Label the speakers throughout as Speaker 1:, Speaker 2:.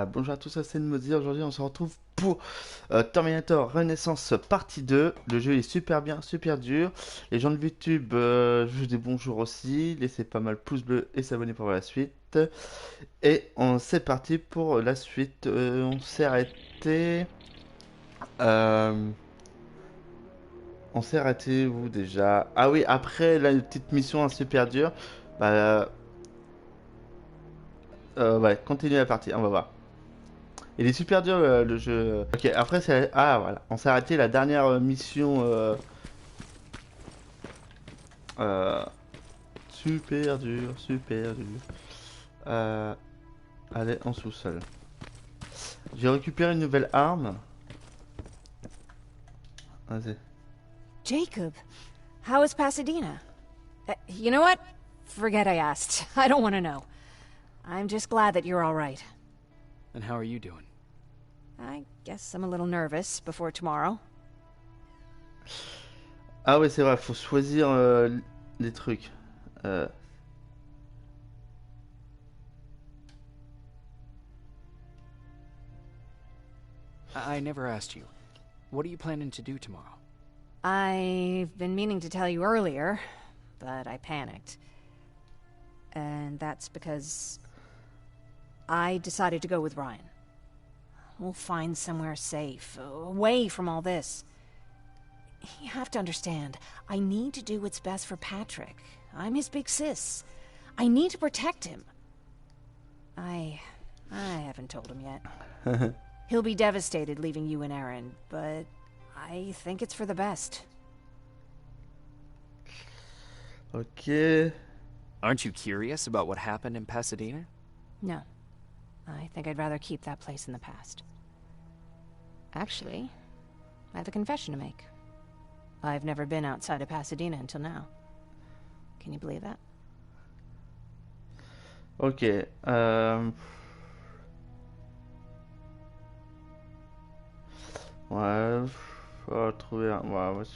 Speaker 1: Bonjour à tous, c'est Modi. Aujourd'hui, on se retrouve pour Terminator Renaissance partie 2. Le jeu est super bien, super dur. Les gens de YouTube, je vous dis bonjour aussi. Laissez pas mal pouce bleu et s'abonner pour la suite. Et c'est parti pour la suite. On s'est arrêté. euh, on s'est arrêté où déjà? Ah oui, après la petite mission super dure. Bah, ouais, continue la partie, on va voir. Il est super dur le jeu. Ok, après c'est... Ah voilà, on s'est arrêté la dernière mission euh, super dur, super dur. Euh, Allez, en sous-sol. J'ai récupéré une nouvelle arme. Vas-y.
Speaker 2: Jacob, how is Pasadena? You know what? Forget I asked. I don't want to know. I'm just glad that you're all right.
Speaker 3: And how are you doing?
Speaker 2: I guess I'm a little nervous before tomorrow.
Speaker 1: Ah ouais, c'est vrai, faut choisir les trucs. Euh,
Speaker 3: I never asked you. What are you planning to do tomorrow?
Speaker 2: I've been meaning to tell you earlier, but I panicked. And that's because I decided to go with Ryan. We'll find somewhere safe, away from all this. You have to understand, I need to do what's best for Patrick. I'm his big sis. I need to protect him. I haven't told him yet. He'll be devastated leaving you and Aaron, but I think it's for the best.
Speaker 1: ok.
Speaker 3: Aren't you curious about what happened in Pasadena?
Speaker 2: No. I think I'd rather keep that place in the past. Actually, I have a confession to make. I've never been outside of Pasadena until now. Can you believe that?
Speaker 1: Ok. Ouais. Faut trouver un... Ouais,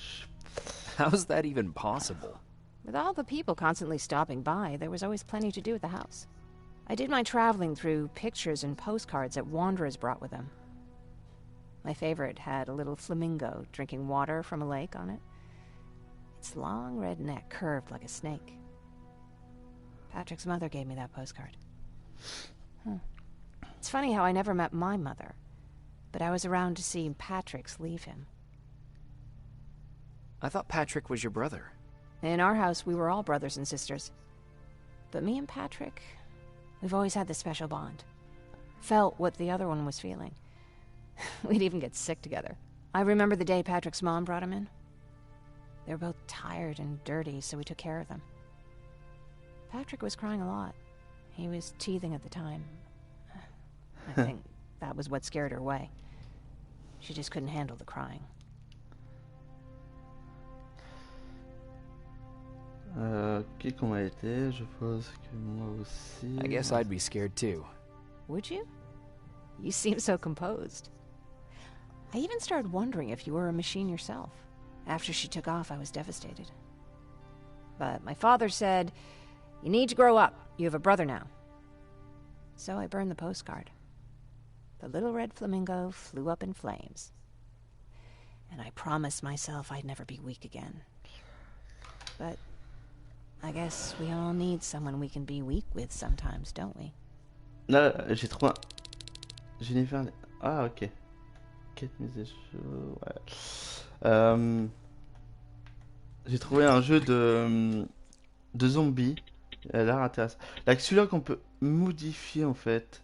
Speaker 3: How's that even possible?
Speaker 2: With all the people constantly stopping by, there was always plenty to do at the house. I did my traveling through pictures and postcards that wanderers brought with them. My favorite had a little flamingo drinking water from a lake on it. Its long red neck curved like a snake. Patrick's mother gave me that postcard. It's funny how I never met my mother, but I was around to see Patrick's leave him.
Speaker 3: I thought Patrick was your brother.
Speaker 2: In our house, we were all brothers and sisters. But me and Patrick, we've always had this special bond. Felt what the other one was feeling. We'd even get sick together. I remember the day Patrick's mom brought him in. They were both tired and dirty, so we took care of them. Patrick was crying a lot. He was teething at the time. I think that was what scared her away. She just couldn't handle the crying.
Speaker 1: Qui qu'on a été? Je pense que moi aussi.
Speaker 3: I guess I'd be scared too.
Speaker 2: Would you? You seem so composed. I even started wondering if you were a machine yourself. After she took off, I was devastated. But my father said, "You need to grow up. You have a brother now." So I burned the postcard. The little red flamingo flew up in flames. And I promised myself I'd never be weak again. But I guess we all need someone we can be weak with sometimes, don't we?
Speaker 1: Là, j'ai trouvé un... Jennifer... Ah, ok. Quête mise à jour... Ouais. J'ai trouvé un jeu de zombies. Il a l'air intéressant. Là, celui-là qu'on peut modifier, en fait.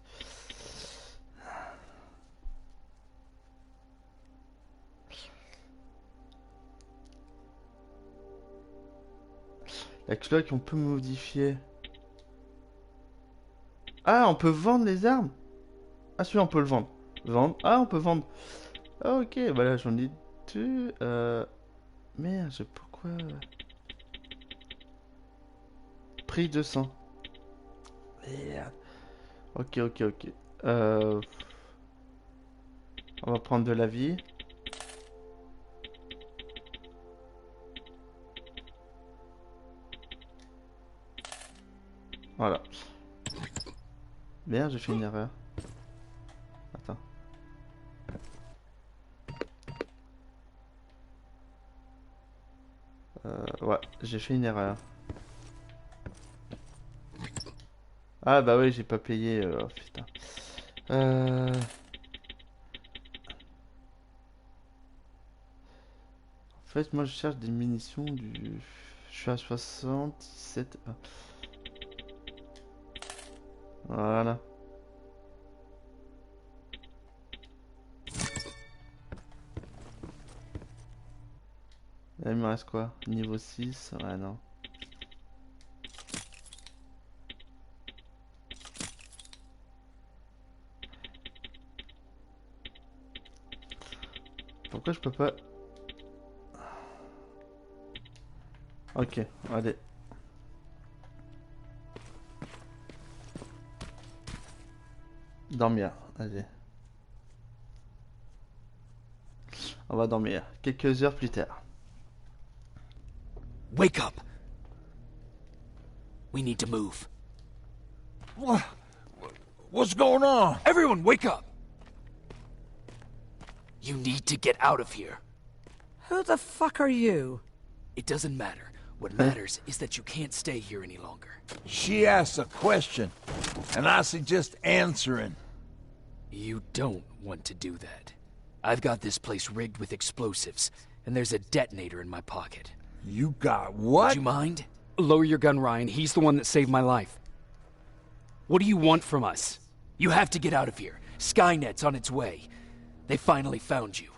Speaker 1: Là, celui-là qu'on peut modifier. Ah, on peut vendre les armes? Ah, celui-là, on peut le vendre. Vendre. Ah, on peut vendre. Ah, ok, voilà, j'en ai deux. Merde, pourquoi... Prix 200. Merde. Ok, ok, ok. On va prendre de la vie. Voilà. Merde, j'ai fait une erreur. Ouais, j'ai fait une erreur. Ah bah oui, j'ai pas payé. Oh, putain. Euh... En fait, moi je cherche des munitions du... Je suis à 67. Ah. Voilà. Là, il me reste quoi? Niveau 6? Ouais, non. Pourquoi je peux pas... Ok, allez. Dormir, allez. On va dormir. Quelques heures plus tard.
Speaker 3: Wake up! We need to move.
Speaker 4: What's going on?
Speaker 3: Everyone, wake up! You need to get out of here.
Speaker 5: Who the fuck are you?
Speaker 3: It doesn't matter. What matters is that you can't stay here any longer.
Speaker 4: She asked a question, and I suggest answering.
Speaker 3: You don't want to do that. I've got this place rigged with explosives, and there's a detonator in my pocket.
Speaker 4: You got what?
Speaker 3: Would you mind? Lower your gun, Ryan. He's the one that saved my life. What do you want from us? You have to get out of here. Skynet's on its way. They finally found you.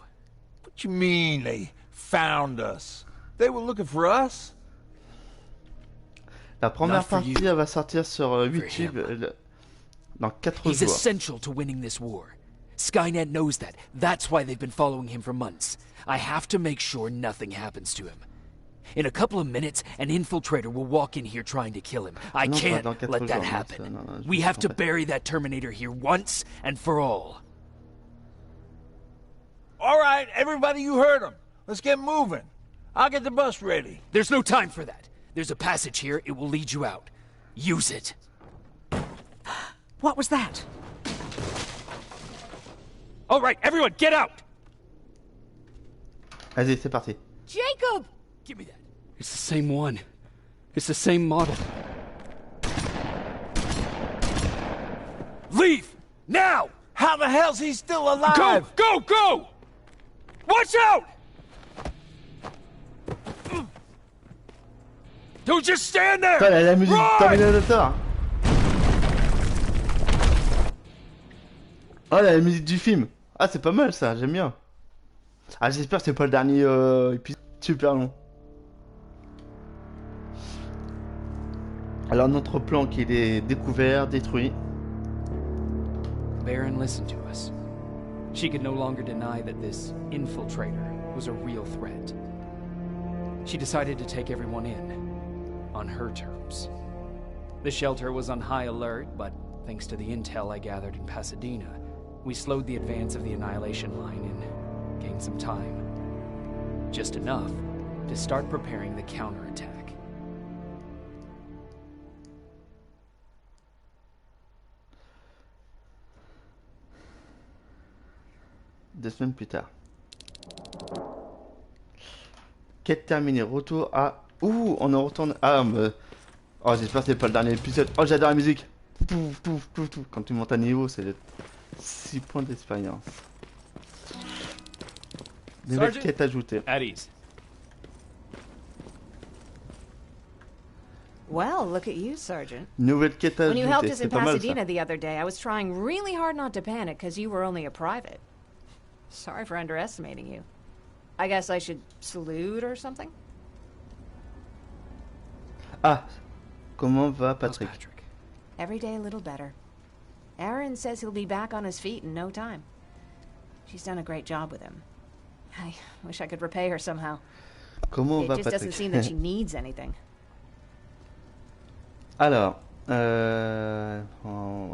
Speaker 4: What you mean they found us? They were looking for us?
Speaker 1: La première
Speaker 3: Not for
Speaker 1: partie,
Speaker 3: you.
Speaker 1: elle va sortir sur YouTube
Speaker 3: him.
Speaker 1: dans 4
Speaker 3: He's
Speaker 1: jours.
Speaker 3: essential to winning this war. Skynet knows that. That's why they've been following him for months. I have to make sure nothing happens to him. In a couple of minutes, an infiltrator will walk in here trying to kill him. I
Speaker 1: Non,
Speaker 3: can't
Speaker 1: dans 4
Speaker 3: let that
Speaker 1: jours,
Speaker 3: happen.
Speaker 1: non, je
Speaker 3: We
Speaker 1: me
Speaker 3: have
Speaker 1: suis
Speaker 3: to
Speaker 1: trompé.
Speaker 3: bury that Terminator here once and for all.
Speaker 4: All right, everybody, you heard him. Let's get moving. I'll get the bus ready.
Speaker 3: There's no time for that. There's a passage here. It will lead you out. Use it.
Speaker 5: What was that?
Speaker 3: All right, everyone, get out!
Speaker 1: Vas-y, c'est parti.
Speaker 2: Jacob!
Speaker 3: Give me that. It's the same one. It's the same model. Leave! Now!
Speaker 4: How the hell's he still alive?
Speaker 3: Go! Go! Go! Watch out! Don't just stand there!
Speaker 1: Putain, la musique
Speaker 3: Run!
Speaker 1: Terminator. Oh, la musique du film. Ah, c'est pas mal ça, j'aime bien. Ah, j'espère que c'est pas le dernier épisode super long. Alors, notre plan qu'il est découvert, détruit.
Speaker 3: Baron listened to us. She could no longer deny that this infiltrator was a real threat. She decided to take everyone in, on her terms. The shelter was on high alert, but thanks to the intel I gathered in Pasadena, we slowed the advance of the Annihilation Line and gained some time. Just enough to start preparing the counterattack.
Speaker 1: Deux semaines plus tard. Quête terminée. Retour à... Ouh, on en retourne... Ah, mais... Oh, j'espère que c'est pas le dernier épisode. Oh, j'adore la musique. Pouf, pouf, pouf, pouf. Quand tu montes à niveau, c'est 6 points d'expérience. Nouvelle
Speaker 3: Sergeant?
Speaker 1: quête ajoutée.
Speaker 3: At ease.
Speaker 2: Well, look at you, Sergeant.
Speaker 1: Nouvelle quête
Speaker 2: When you helped
Speaker 1: ajoutée.
Speaker 2: us
Speaker 1: C'est
Speaker 2: in
Speaker 1: pas mal ça.
Speaker 2: Pasadena the other day, I was trying really hard not to panic because you were only a private. Sorry for underestimating you. I guess I should salute or something?
Speaker 1: Ah, comment va
Speaker 3: How's
Speaker 1: Patrick?
Speaker 3: Patrick?
Speaker 2: Every day a little better. Aaron says he'll be back on his feet in no time. She's done a great job with him. I wish I could repay her somehow.
Speaker 1: Comment
Speaker 2: It
Speaker 1: va
Speaker 2: just doesn't seem that she
Speaker 1: Patrick?
Speaker 2: needs anything.
Speaker 1: Alors,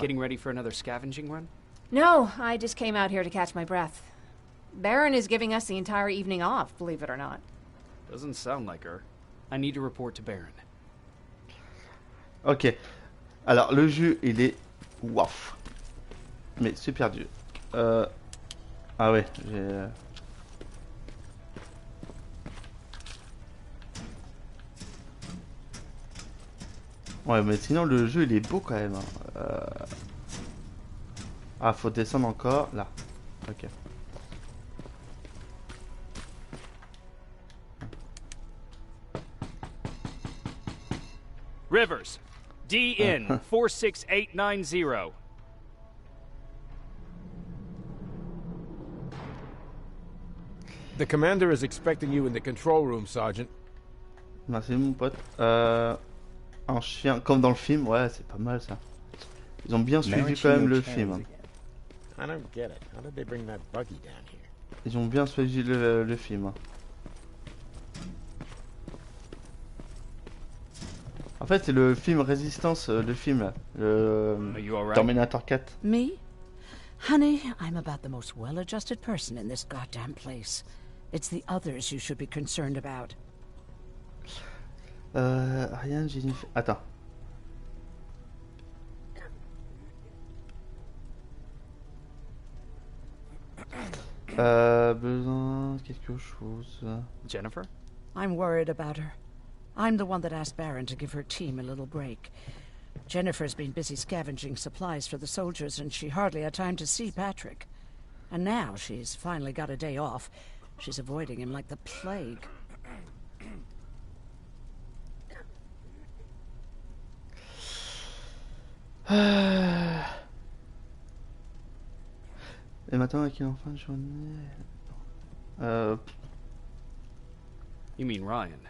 Speaker 3: Getting ready for another scavenging run?
Speaker 2: No, I just came out here to catch my breath. Baron is giving us the entire evening off, believe it or not.
Speaker 3: Doesn't sound like her. I need to report to Baron.
Speaker 1: Ok. Alors, le jeu, il est... Waf. Mais super dur. Ah ouais, j'ai... Ouais, mais sinon le jeu il est beau quand même, hein. Ah, faut descendre encore, là. Ok.
Speaker 3: Rivers, DN 46890.
Speaker 6: The commander is expecting you in the control room, Sergeant.
Speaker 1: Merci mon pote. Un chien, comme dans le film, ouais, c'est pas mal ça. Ils ont bien suivi quand même le film, hein.
Speaker 6: I don't get it. How did they bring that buggy down here?
Speaker 1: Ils ont bien suivi le film, hein. En fait, c'est le film Résistance, le film là,
Speaker 3: Are you all right?
Speaker 1: Terminator 4.
Speaker 5: Me? Honey, I'm about the most well-adjusted person in this goddamn place. It's the others you should be concerned about.
Speaker 1: Rien, Jennifer. Attends. Besoin de quelque chose.
Speaker 3: Jennifer?
Speaker 5: I'm worried about her. I'm the one that asked Baron to give her team a little break. Jennifer's been busy scavenging supplies for the soldiers, and she hardly had time to see Patrick. And now she's finally got a day off. She's avoiding him like the plague.
Speaker 1: Et maintenant, avec en fin de journée.
Speaker 3: You mean Ryan?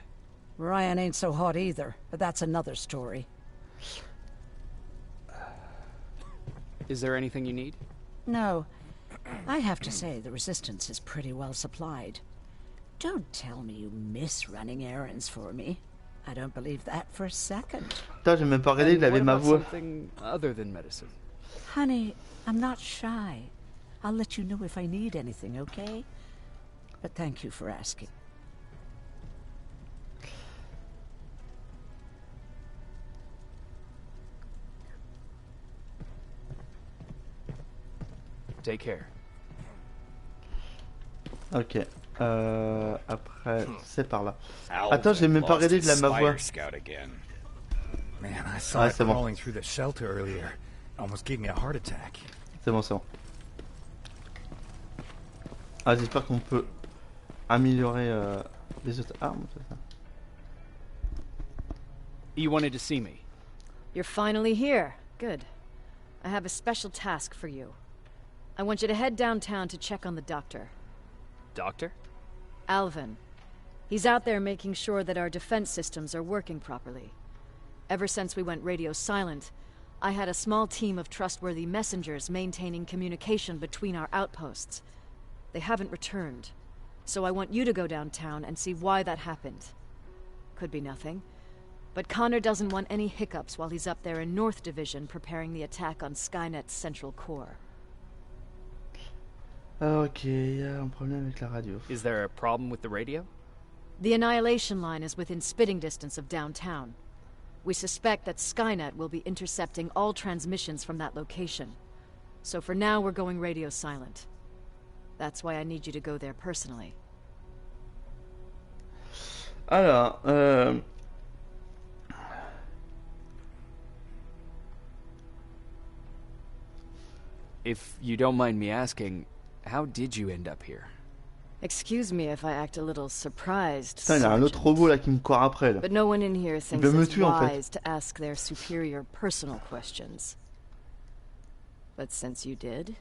Speaker 5: Ryan ain't so hot either, but that's another story.
Speaker 3: Is there anything you need?
Speaker 5: No. I have to say, the Resistance is pretty well supplied. Don't tell me you miss running errands for me. I don't believe that for a second.
Speaker 1: Putain, j'ai même pas regardé, il avait
Speaker 3: What
Speaker 1: ma
Speaker 3: about
Speaker 1: voix.
Speaker 3: something other than medicine?
Speaker 5: Honey, I'm not shy. I'll let you know if I need anything, okay? But thank you for asking.
Speaker 3: Take care.
Speaker 1: Ok. Après, c'est par là. Attends, j'ai même pas regardé de la ma voix.
Speaker 7: Man, I saw
Speaker 1: Ah,
Speaker 7: it
Speaker 1: c'est bon.
Speaker 7: crawling through the shelter earlier. Almost gave me a heart attack.
Speaker 1: C'est bon, c'est bon. Ah, j'espère qu'on peut améliorer les autres armes, c'est ça.
Speaker 3: You wanted to see me.
Speaker 2: You're finally here. Good. I have a special task for you. I want you to head downtown to check on the doctor.
Speaker 3: Doctor?
Speaker 2: Alvin. He's out there making sure that our defense systems are working properly. Ever since we went radio silent, I had a small team of trustworthy messengers maintaining communication between our outposts. They haven't returned, so I want you to go downtown and see why that happened. Could be nothing, but Connor doesn't want any hiccups while he's up there in North Division preparing the attack on Skynet's central core.
Speaker 1: Ok, il y a un problème avec la radio.
Speaker 3: Is there a problem with the radio?
Speaker 2: The Annihilation Line is within spitting distance of downtown. We suspect that Skynet will be intercepting all transmissions from that location. So for now, we're going radio silent. That's why I need you to go there personally.
Speaker 1: Alors,
Speaker 3: If you don't mind me asking, how did you end up here?
Speaker 2: Excuse me if I act a little surprised,
Speaker 1: putain, il y a un autre
Speaker 2: Sergeant.
Speaker 1: robot là qui me court après là.
Speaker 2: But no one in here thinks
Speaker 1: veut me
Speaker 2: it's
Speaker 1: tuer, en fait.
Speaker 2: wise to ask their superior personal questions. But since you did,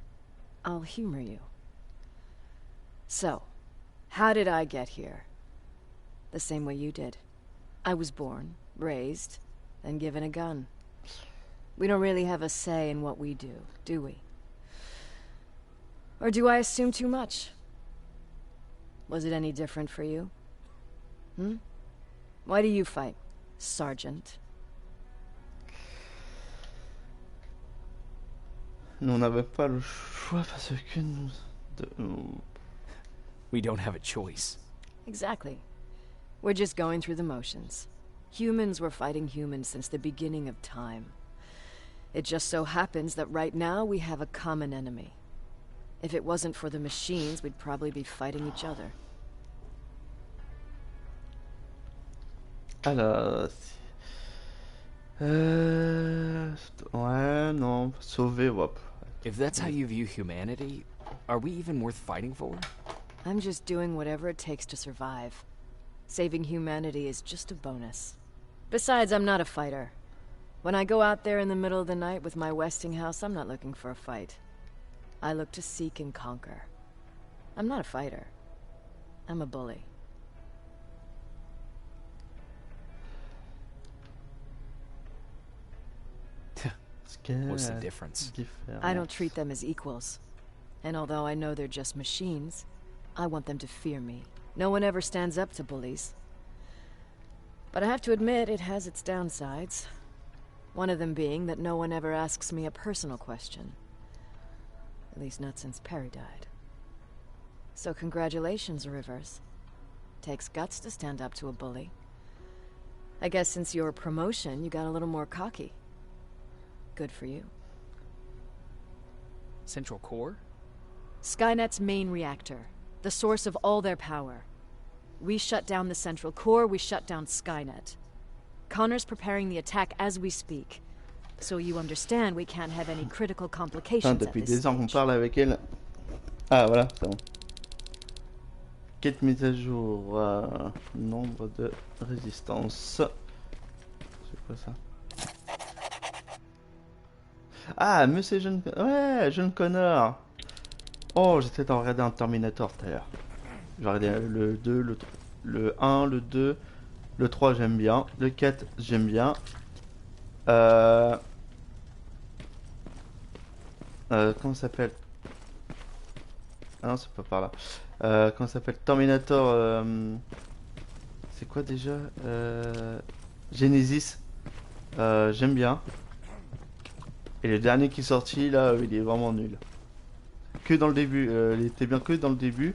Speaker 2: I'll humor you. So, how did I get here? The same way you did. I was born, raised, and given a gun. We don't really have a say in what we do we? Or do I assume too much? Was it any different for you? Why do you fight, Sergeant?
Speaker 1: Nous on n'avait pas le choix parce que
Speaker 3: We don't have a choice.
Speaker 2: Exactly. We're just going through the motions. Humans were fighting humans since the beginning of time. It just so happens that right now we have a common enemy. If it wasn't for the machines, we'd probably be fighting each other.
Speaker 1: Alors, Ouais, non, sauver, hop.
Speaker 3: If that's how you view humanity, are we even worth fighting for?
Speaker 8: I'm just doing whatever it takes to survive. Saving humanity is just a bonus. Besides, I'm not a fighter. When I go out there in the middle of the night with my Westinghouse, I'm not looking for a fight. I look to seek and conquer. I'm not a fighter. I'm a bully.
Speaker 3: What's the difference?
Speaker 8: I don't treat them as equals. And although I know they're just machines, I want them to fear me. No one ever stands up to bullies. But I have to admit, it has its downsides. One of them being that no one ever asks me a personal question. At least not since Perry died. So congratulations, Rivers. Takes guts to stand up to a bully. I guess since your promotion, you got a little more cocky. Good for you.
Speaker 3: Central Core?
Speaker 8: Skynet's main reactor. The source of all their power. We shut down the Central Core, we shut down Skynet. Connor's preparing the attack as we speak. So you understand we can't have any critical
Speaker 1: Putain,
Speaker 8: complications at
Speaker 1: depuis
Speaker 8: this
Speaker 1: des heures qu'on
Speaker 8: stage.
Speaker 1: parle avec elle. Ah voilà, c'est bon. Quête mise à jour. Nombre de résistance. C'est quoi ça? Ah, monsieur jeune... Ouais, jeune Connor. Oh, j'étais en regarder un Terminator tout à l'heure. J'ai regardé le 2, le 1, le 2, le 3 j'aime bien, le 4 j'aime bien. Comment ça s'appelle? Ah non, c'est pas par là. Comment ça s'appelle? Terminator... C'est quoi déjà? Genesis. J'aime bien. Et le dernier qui est sorti là, il est vraiment nul. Que dans le début, il était bien que dans le début.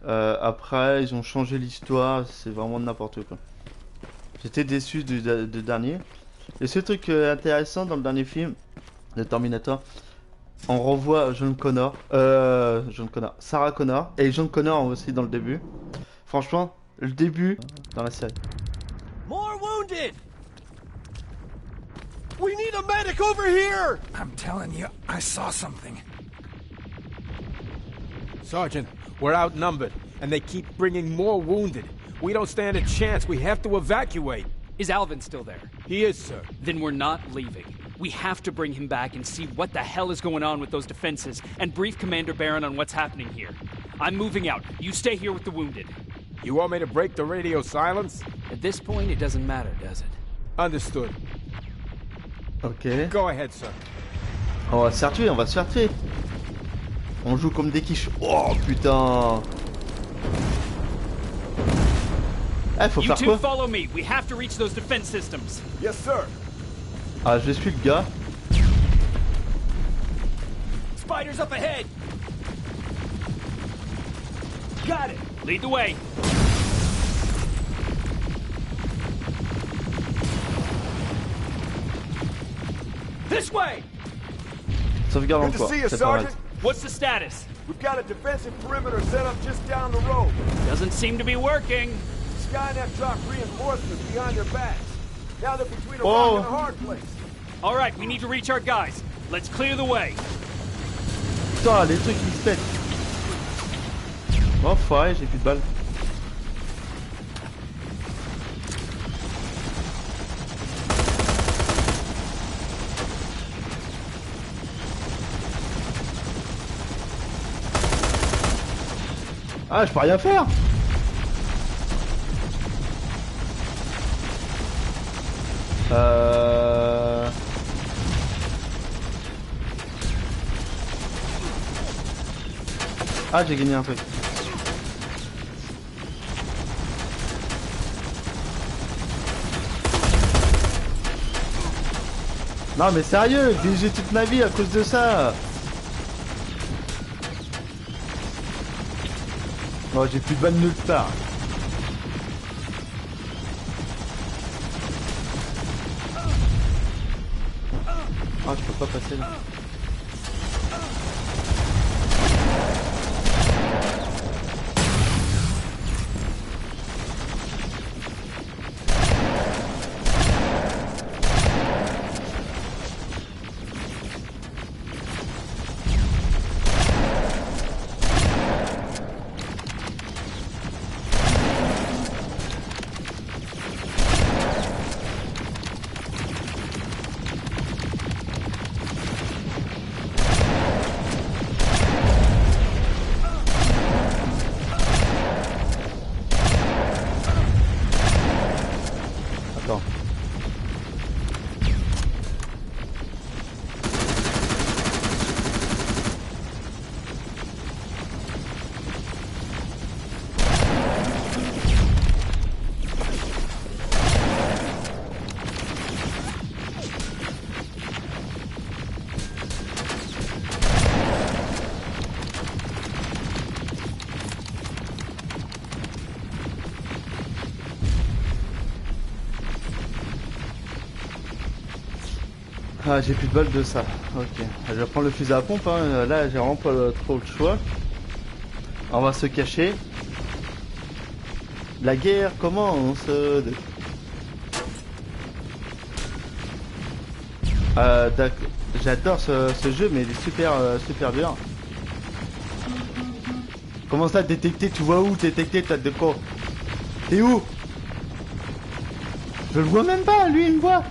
Speaker 1: Après, ils ont changé l'histoire, c'est vraiment n'importe quoi. J'étais déçu du dernier. Le seul truc intéressant dans le dernier film de Terminator, on revoit Sarah Connor et John Connor aussi dans le début. Franchement, le début dans la série.
Speaker 4: More wounded! We need a medic over here!
Speaker 7: I'm telling you, I saw something.
Speaker 6: Sergeant, we're outnumbered, and they keep bringing more wounded. We don't stand a chance. We have to evacuate.
Speaker 3: Is Alvin still there?
Speaker 6: He is, sir.
Speaker 3: Then we're not leaving. We have to bring him back and see what the hell is going on with those defenses, and brief Commander Barron on what's happening here. I'm moving out. You stay here with the wounded.
Speaker 6: You want me to break the radio silence?
Speaker 3: At this point, it doesn't matter, does it?
Speaker 6: Understood.
Speaker 1: Ok.
Speaker 6: Go ahead, sir.
Speaker 1: On va se faire tuer, on va se faire tuer. On joue comme des quiches. Oh putain. Eh, faut
Speaker 3: You
Speaker 1: faire
Speaker 3: two
Speaker 1: quoi?
Speaker 3: follow me. We have to reach those defense systems.
Speaker 4: Yes, sir.
Speaker 1: Ah, je suis le gars.
Speaker 4: Spiders up ahead! Got it!
Speaker 3: Lead the way.
Speaker 4: This way!
Speaker 1: Sauvegarde
Speaker 4: Good to
Speaker 1: encore.
Speaker 4: see you,
Speaker 1: C'est pas mal.
Speaker 4: Sergeant.
Speaker 3: What's the status?
Speaker 4: We've got a defensive perimeter set up just down the road.
Speaker 3: Doesn't seem to be working.
Speaker 4: Skynet dropped reinforcements behind their backs. Now they're between a
Speaker 1: Oh.
Speaker 4: rock and a hard place.
Speaker 3: All right, we need to reach our guys. Let's clear the way.
Speaker 1: Putain, les trucs qui se pètent. Oh, ouais, j'ai plus de balles. Ah, je peux rien faire. Ah, j'ai gagné un truc. Non mais sérieux, j'ai toute ma vie à cause de ça. Oh, j'ai plus de balles nulle part. Ah, je peux pas passer là. Ah, j'ai plus de balles de ça. Ok. Je vais prendre le fusil à pompe. Hein. Là, j'ai vraiment pas trop le choix. On va se cacher. La guerre commence. J'adore ce jeu, mais il est super dur. Comment ça détecter? Tu vois où détecter? T'as de quoi? T'es où? Je le vois même pas, lui il me voit.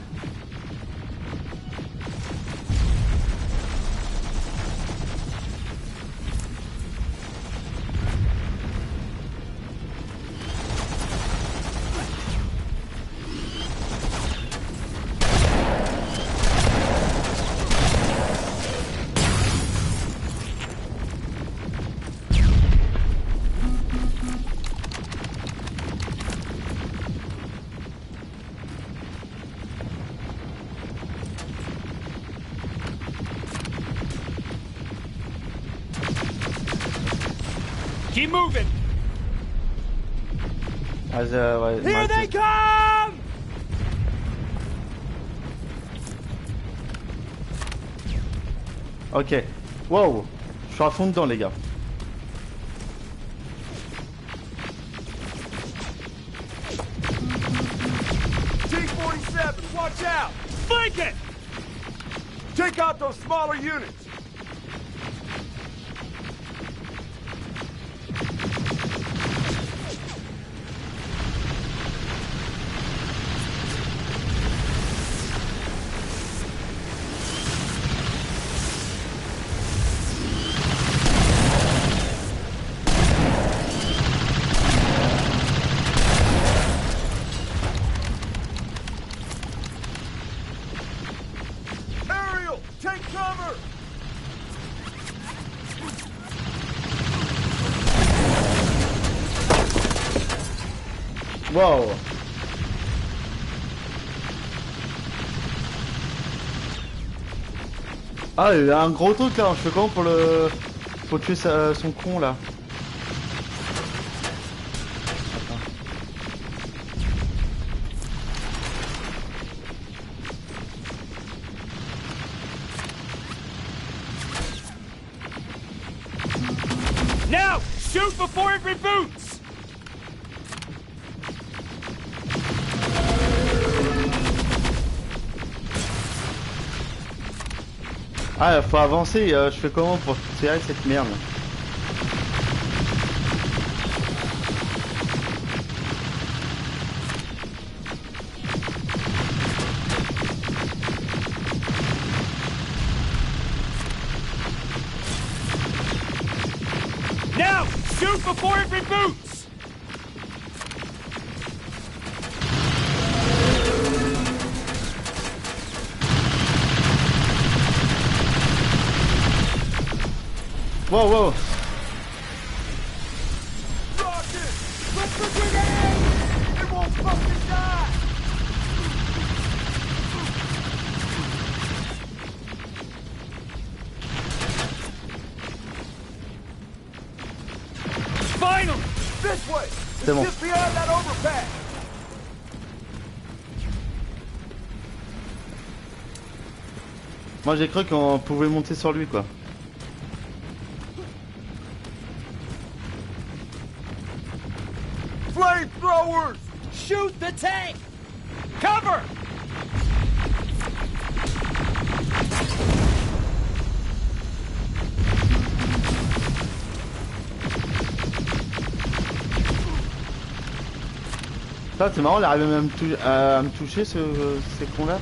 Speaker 6: Keep moving!
Speaker 1: Ah, ouais,
Speaker 6: Here they come!
Speaker 1: Ok. Wow. Je suis à fond dedans, les gars.
Speaker 4: T-47, watch out!
Speaker 6: Flank it!
Speaker 4: Take out those smaller units! Ariel, take cover!
Speaker 1: Wow. Ah, il y a un gros truc là. Je fais comment pour tuer son con là?
Speaker 6: Now! Shoot before it reboots!
Speaker 1: Ah, faut avancer. Je fais comment pour tirer cette merde?
Speaker 6: Now! Shoot before it reboots!
Speaker 1: Wow, wow.
Speaker 4: Rocket! Put the grenade! It won't fucking die!
Speaker 6: Finally!
Speaker 4: This way!
Speaker 1: C'est
Speaker 4: It's
Speaker 1: bon.
Speaker 4: just beyond that overpass!
Speaker 1: Moi j'ai cru qu'on pouvait monter sur lui quoi.
Speaker 4: Flamethrowers!
Speaker 6: Shoot the tank! Cover!
Speaker 1: Ça c'est marrant, il arrive même à me toucher ces cons là.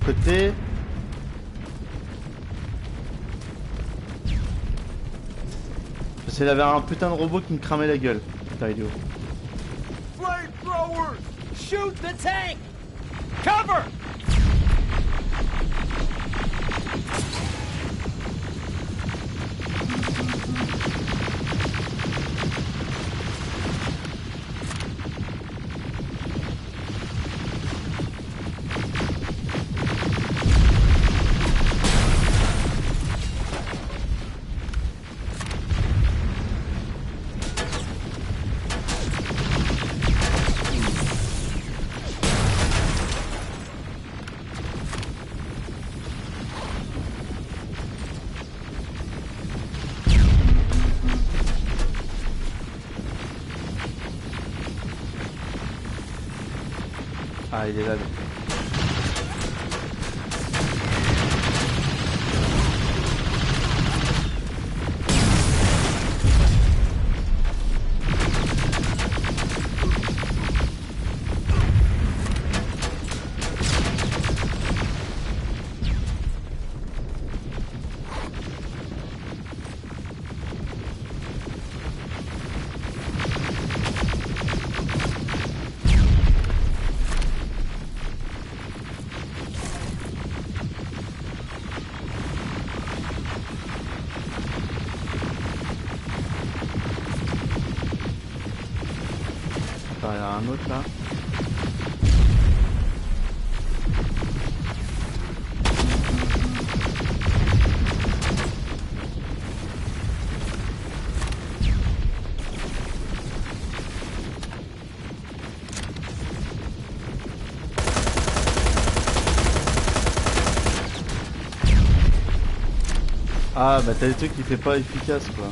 Speaker 1: Côté. Parce qu'il avait un putain de robot qui me cramait la gueule. Putain idiot.
Speaker 4: Flamethrowers!
Speaker 6: Shoot the tank! Cover!
Speaker 1: Ah, il est là, lui. Attends, il y en a un autre là. Ah bah t'as des trucs qui fait pas efficace quoi.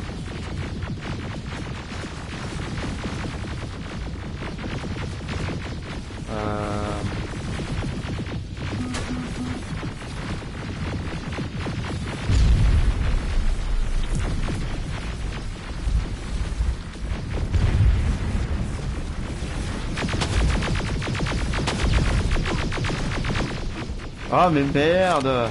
Speaker 1: Ah mais merde.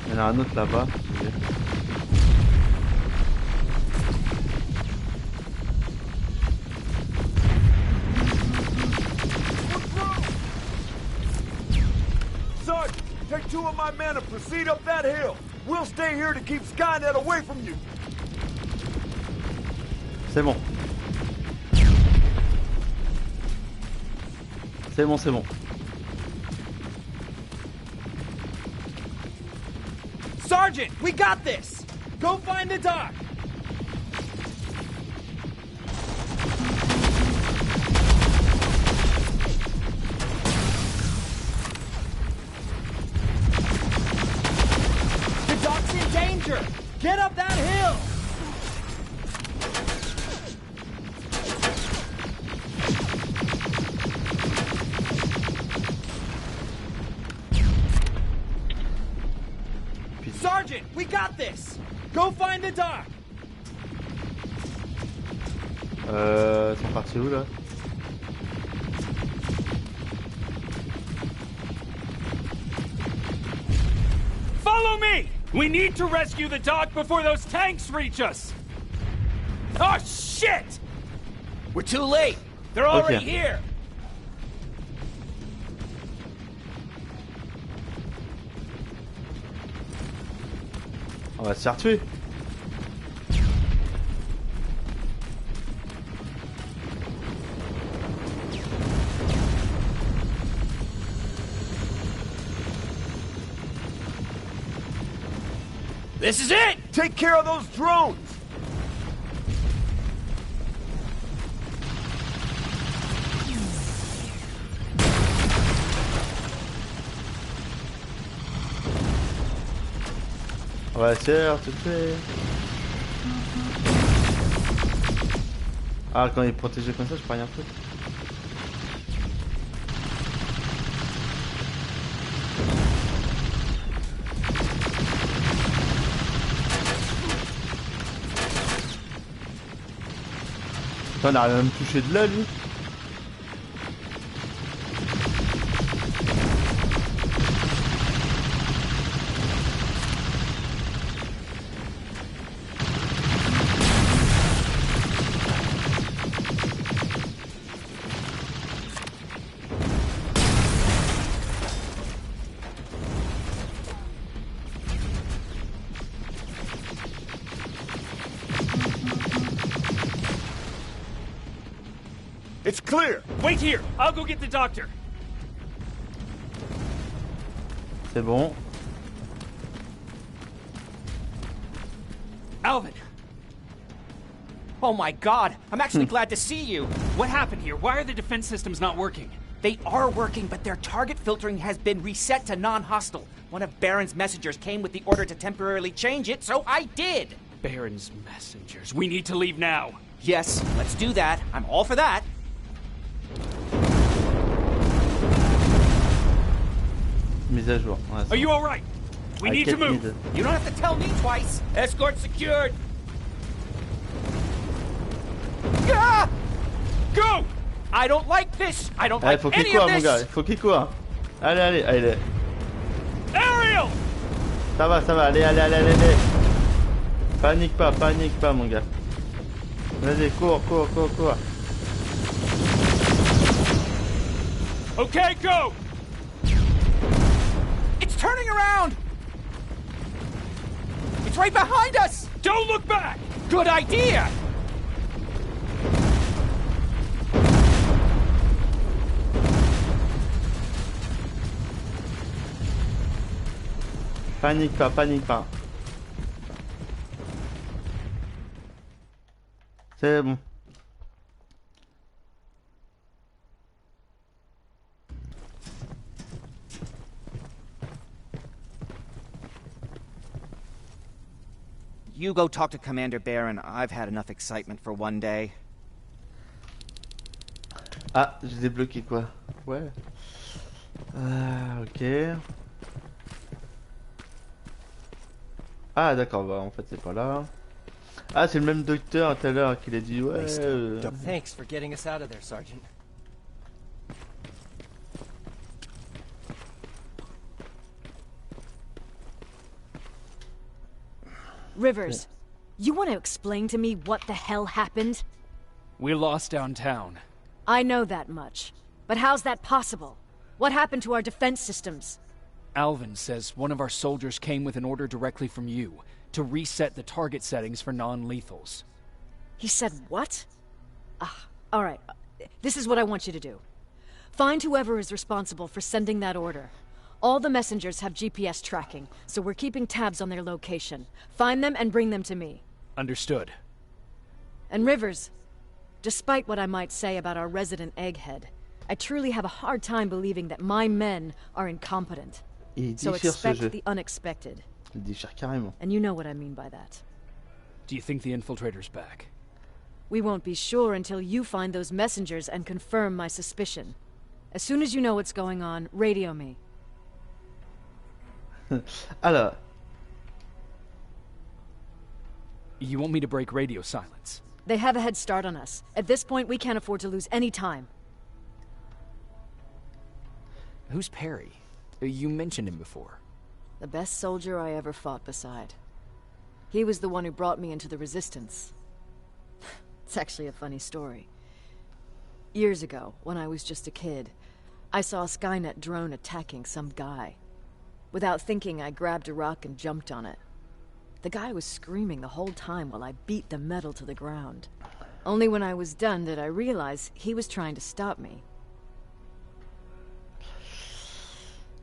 Speaker 1: Il y en a un autre là-bas.
Speaker 4: Sergeant, take 2 of my men and proceed up that hill. We'll stay here to keep Skynet away from you.
Speaker 1: C'est bon. C'est bon, c'est bon.
Speaker 3: Sergeant, we got this! Go find the doc! The doc's in danger! Get up that hill! Sergeant, we got this! Go find the doc!
Speaker 1: C'est parti où là?
Speaker 3: Follow me! We need to rescue the doc before those tanks reach us! Oh, shit! We're too late! They're already
Speaker 1: Okay.
Speaker 3: here!
Speaker 1: On va se faire tuer.
Speaker 3: This is it!
Speaker 4: Take care of those drones.
Speaker 1: On va essayer de tout tuer. Ah, quand il est protégé comme ça, je peux rien foutre. Putain, on a rien à me toucher de là, lui.
Speaker 4: It's clear.
Speaker 3: Wait here. I'll go get the doctor.
Speaker 1: C'est bon.
Speaker 3: Alvin. Oh my god, I'm actually glad to see you. What happened here? Why are the defense systems not working?
Speaker 9: They are working, but their target filtering has been reset to non-hostile. One of Baron's messengers came with the order to temporarily change it, so I did.
Speaker 3: Baron's messengers. We need to leave now.
Speaker 9: Yes, let's do that. I'm all for that.
Speaker 1: Mise à jour. Ouais,
Speaker 3: Are you alright? We need to move.
Speaker 9: You don't have to tell me twice.
Speaker 3: Escort secured. Ah! Go!
Speaker 9: I don't like this. I don't
Speaker 1: Allez,
Speaker 9: like
Speaker 1: faut qu'il
Speaker 9: any
Speaker 1: court,
Speaker 9: of
Speaker 1: mon gars.
Speaker 9: this.
Speaker 1: Faut qu'il court. Allez, allez, allez.
Speaker 3: Ariel!
Speaker 1: Ça va, allez, allez, allez, allez, allez. Panique pas, mon gars. Vas-y, cours.
Speaker 3: Okay, go!
Speaker 9: It's turning around. It's right behind us.
Speaker 3: Don't look back!
Speaker 9: Good idea.
Speaker 1: Panique pas. C'est bon.
Speaker 9: You go talk to Commander Baron. I've had enough excitement for one day.
Speaker 1: Ah, j'ai débloqué quoi? Ouais. Ok. Ah d'accord, bah en fait c'est pas là. Ah, c'est le même docteur tout à l'heure qui l'a dit ouais.
Speaker 10: Thanks for getting us out of there, Sergeant.
Speaker 8: Rivers, you want to explain to me what the hell happened?
Speaker 3: We're lost downtown.
Speaker 8: I know that much. But how's that possible? What happened to our defense systems?
Speaker 3: Alvin says one of our soldiers came with an order directly from you to reset the target settings for non-lethals.
Speaker 8: He said what? Alright. This is what I want you to do. Find whoever is responsible for sending that order. All the messengers have GPS tracking, so we're keeping tabs on their location. Find them and bring them to me.
Speaker 3: Understood.
Speaker 8: And Rivers, despite what I might say about our resident egghead, I truly have a hard time believing that my men are incompetent. So expect the unexpected.
Speaker 1: Il déchire carrément.
Speaker 8: And you know what I mean by that.
Speaker 3: Do you think the infiltrator's back?
Speaker 8: We won't be sure until you find those messengers and confirm my suspicion. As soon as you know what's going on, radio me.
Speaker 1: Alors.
Speaker 3: You want me to break radio silence?
Speaker 8: They have a head start on us. At this point, we can't afford to lose any time.
Speaker 3: Who's Perry? You mentioned him before.
Speaker 8: The best soldier I ever fought beside. He was the one who brought me into the Resistance. It's actually a funny story. Years ago, when I was just a kid, I saw a Skynet drone attacking some guy. Without thinking, I grabbed a rock and jumped on it. The guy was screaming the whole time while I beat the metal to the ground. Only when I was done did I realize he was trying to stop me.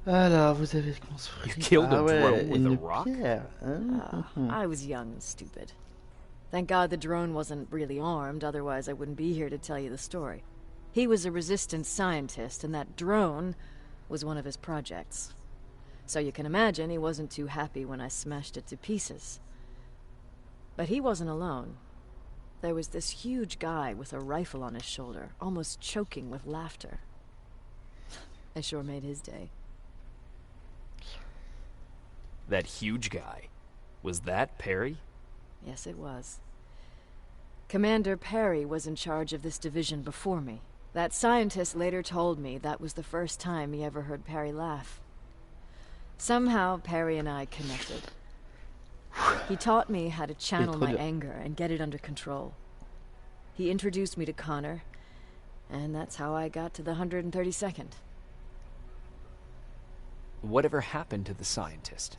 Speaker 1: Alors, vous avez construit.
Speaker 3: You killed a drone with a
Speaker 1: une
Speaker 3: rock?
Speaker 1: pierre, hein?
Speaker 8: I was young and stupid. Thank God the drone wasn't really armed, otherwise I wouldn't be here to tell you the story. He was a Resistance scientist, and that drone was one of his projects. So you can imagine he wasn't too happy when I smashed it to pieces. But he wasn't alone. There was this huge guy with a rifle on his shoulder, almost choking with laughter. I sure made his day.
Speaker 3: That huge guy. Was that Perry?
Speaker 8: Yes, it was. Commander Perry was in charge of this division before me. That scientist later told me that was the first time he ever heard Perry laugh. Somehow, Perry and I connected. He taught me how to channel my anger and get it under control. He introduced me to Connor, and that's how I got to the 132nd.
Speaker 3: Whatever happened to the scientist?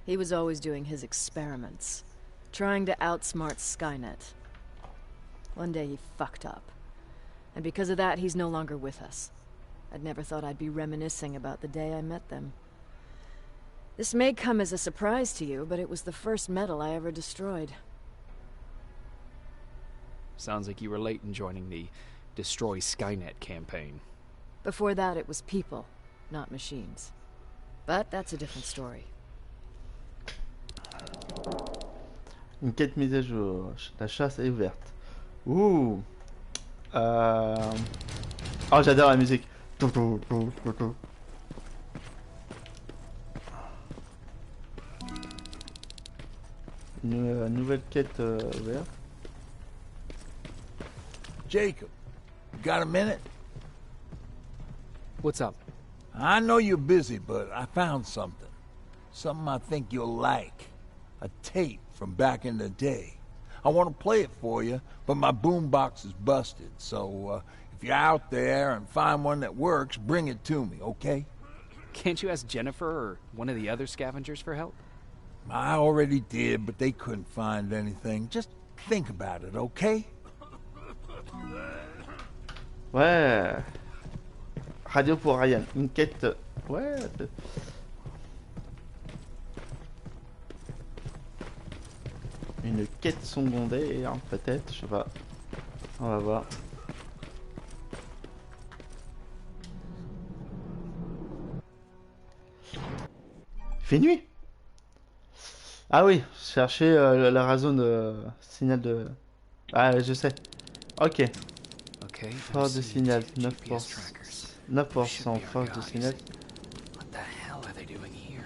Speaker 8: He was always doing his experiments, trying to outsmart Skynet. One day he fucked up. And because of that, he's no longer with us. I'd never thought I'd be reminiscing about the day I met them. This may come as a surprise to you, but it was the first metal I ever destroyed.
Speaker 3: Sounds like you were late in joining the Destroy Skynet campaign.
Speaker 8: Before that, it was people, not machines. But that's a different story.
Speaker 1: Une quête mise à jour. La chasse est ouverte. Ouh. Oh, j'adore la musique. Une nouvelle quête ouverte.
Speaker 4: Jacob, you got a minute?
Speaker 3: What's up?
Speaker 4: I know you're busy, but I found something. Something I think you'll like. A tape from back in the day. I want to play it for you, but my boombox is busted, so if you're out there and find one that works, bring it to me, okay?
Speaker 3: Can't you ask Jennifer or one of the other scavengers for help?
Speaker 4: I already did, but they couldn't find anything. Just think about it, okay?
Speaker 1: Ouais. Radio pour Ryan. Une quête. Ouais. Une quête secondaire, peut-être, je sais pas. On va voir. Il fait nuit. Ah oui, chercher la raison de signal de... Ah, je sais. Ok.
Speaker 3: Okay.
Speaker 1: Force de signal, 9%. 9% force de signal.
Speaker 3: What the hell are they doing here?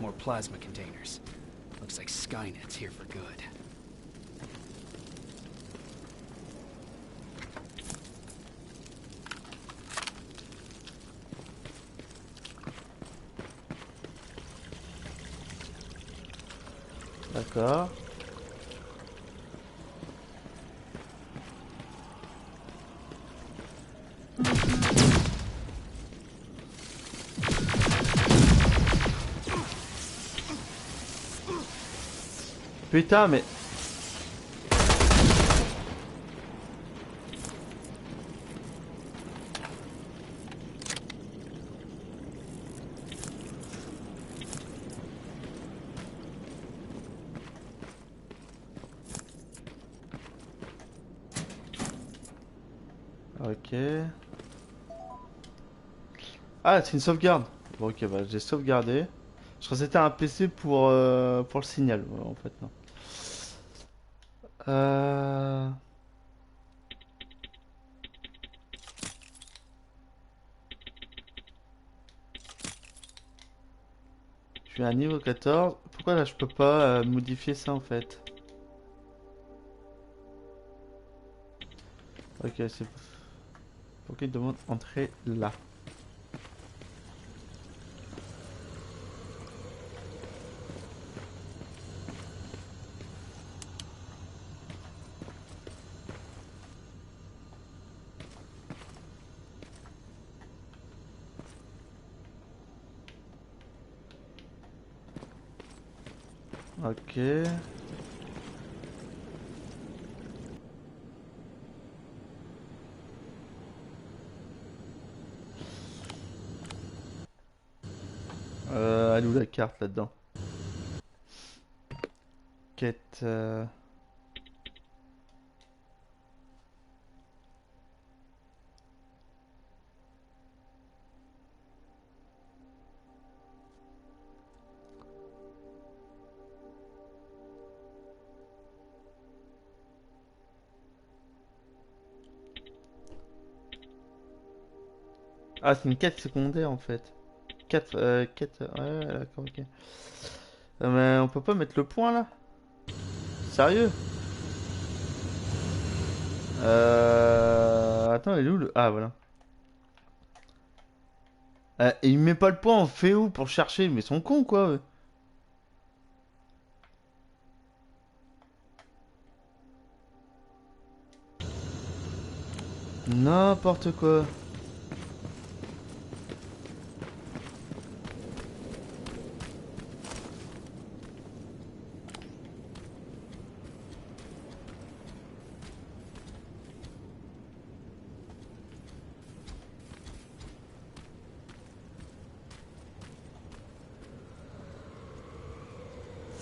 Speaker 3: More plasma containers. Looks like Skynet's here for good.
Speaker 1: D'accord. Putain, mais... Ok. Ah, c'est une sauvegarde. Bon, ok, bah j'ai sauvegardé. Je crois que c'était un PC pour le signal. Ouais, en fait, non. Euh... Je suis à niveau 14. Pourquoi là je peux pas modifier ça en fait? Ok, c'est... Pourquoi il demande entrer là? Ok. Elle est où la carte là-dedans? Quête. Ah, c'est une quête secondaire en fait. Quête. Ouais, d'accord, ok. Mais on peut pas mettre le point là? Sérieux? Attends, il est où le... Ah, voilà. Et il met pas le point, on fait où pour chercher? Mais ils sont cons quoi, eux. N'importe quoi.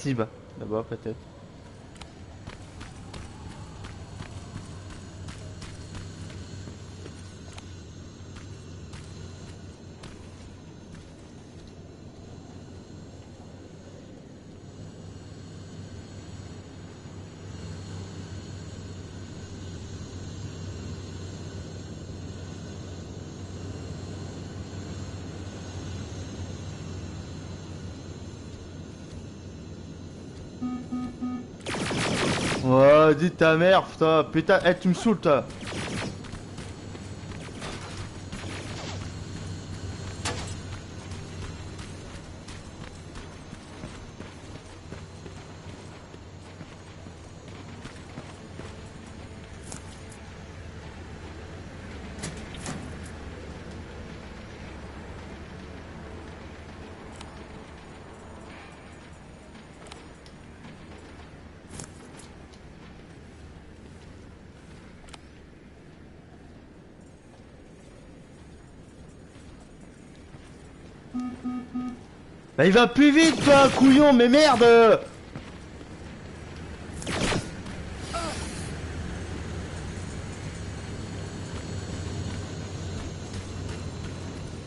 Speaker 1: partie là-bas peut-être. Ouais, dis ta mère, toi, putain, eh, tu me saoules, toi. Bah il va plus vite toi, couillon, mais merde.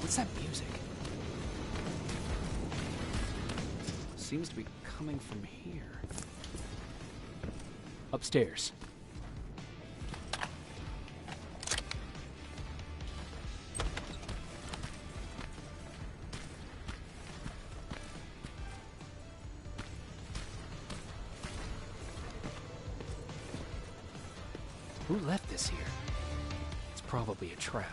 Speaker 3: What's that music? Seems to be coming from here. Upstairs. Who left this here? It's probably a trap.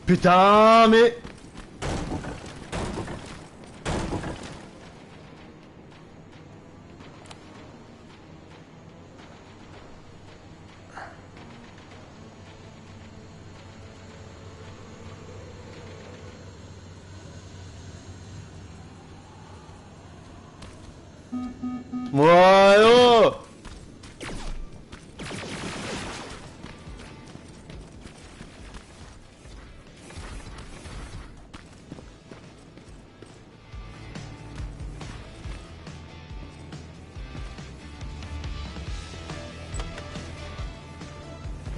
Speaker 1: Putain, mais... Ouais, oh.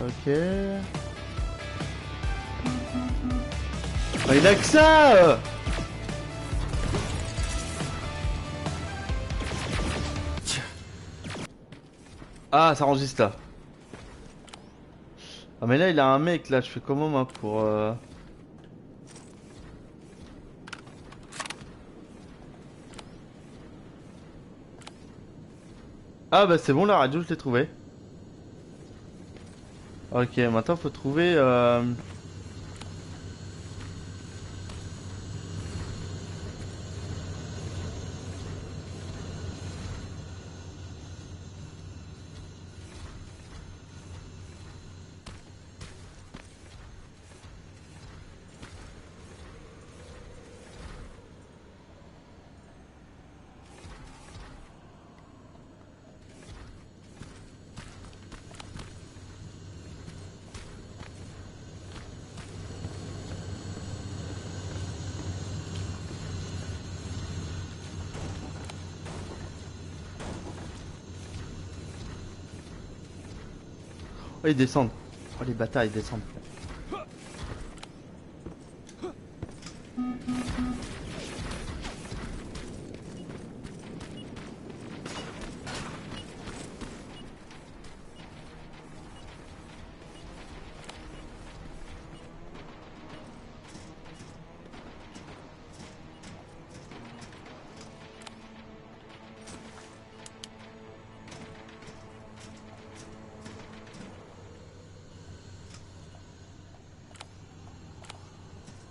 Speaker 1: Ok. Bah, il a que ça. Ah, ça enregistre là. Ah mais là il a un mec là, je fais comment moi pour... Ah bah c'est bon, la radio je l'ai trouvé. Ok, maintenant faut trouver... Oh, ils descendent. Oh, les bâtards, ils descendent.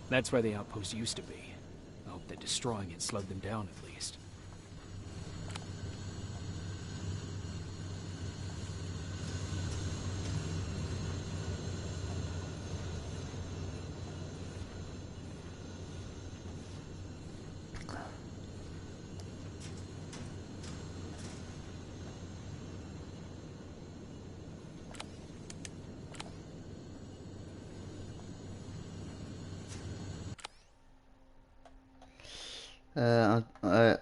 Speaker 3: That's where the outpost used to be. I hope they destroying it slowed them down at least.
Speaker 1: Ouais.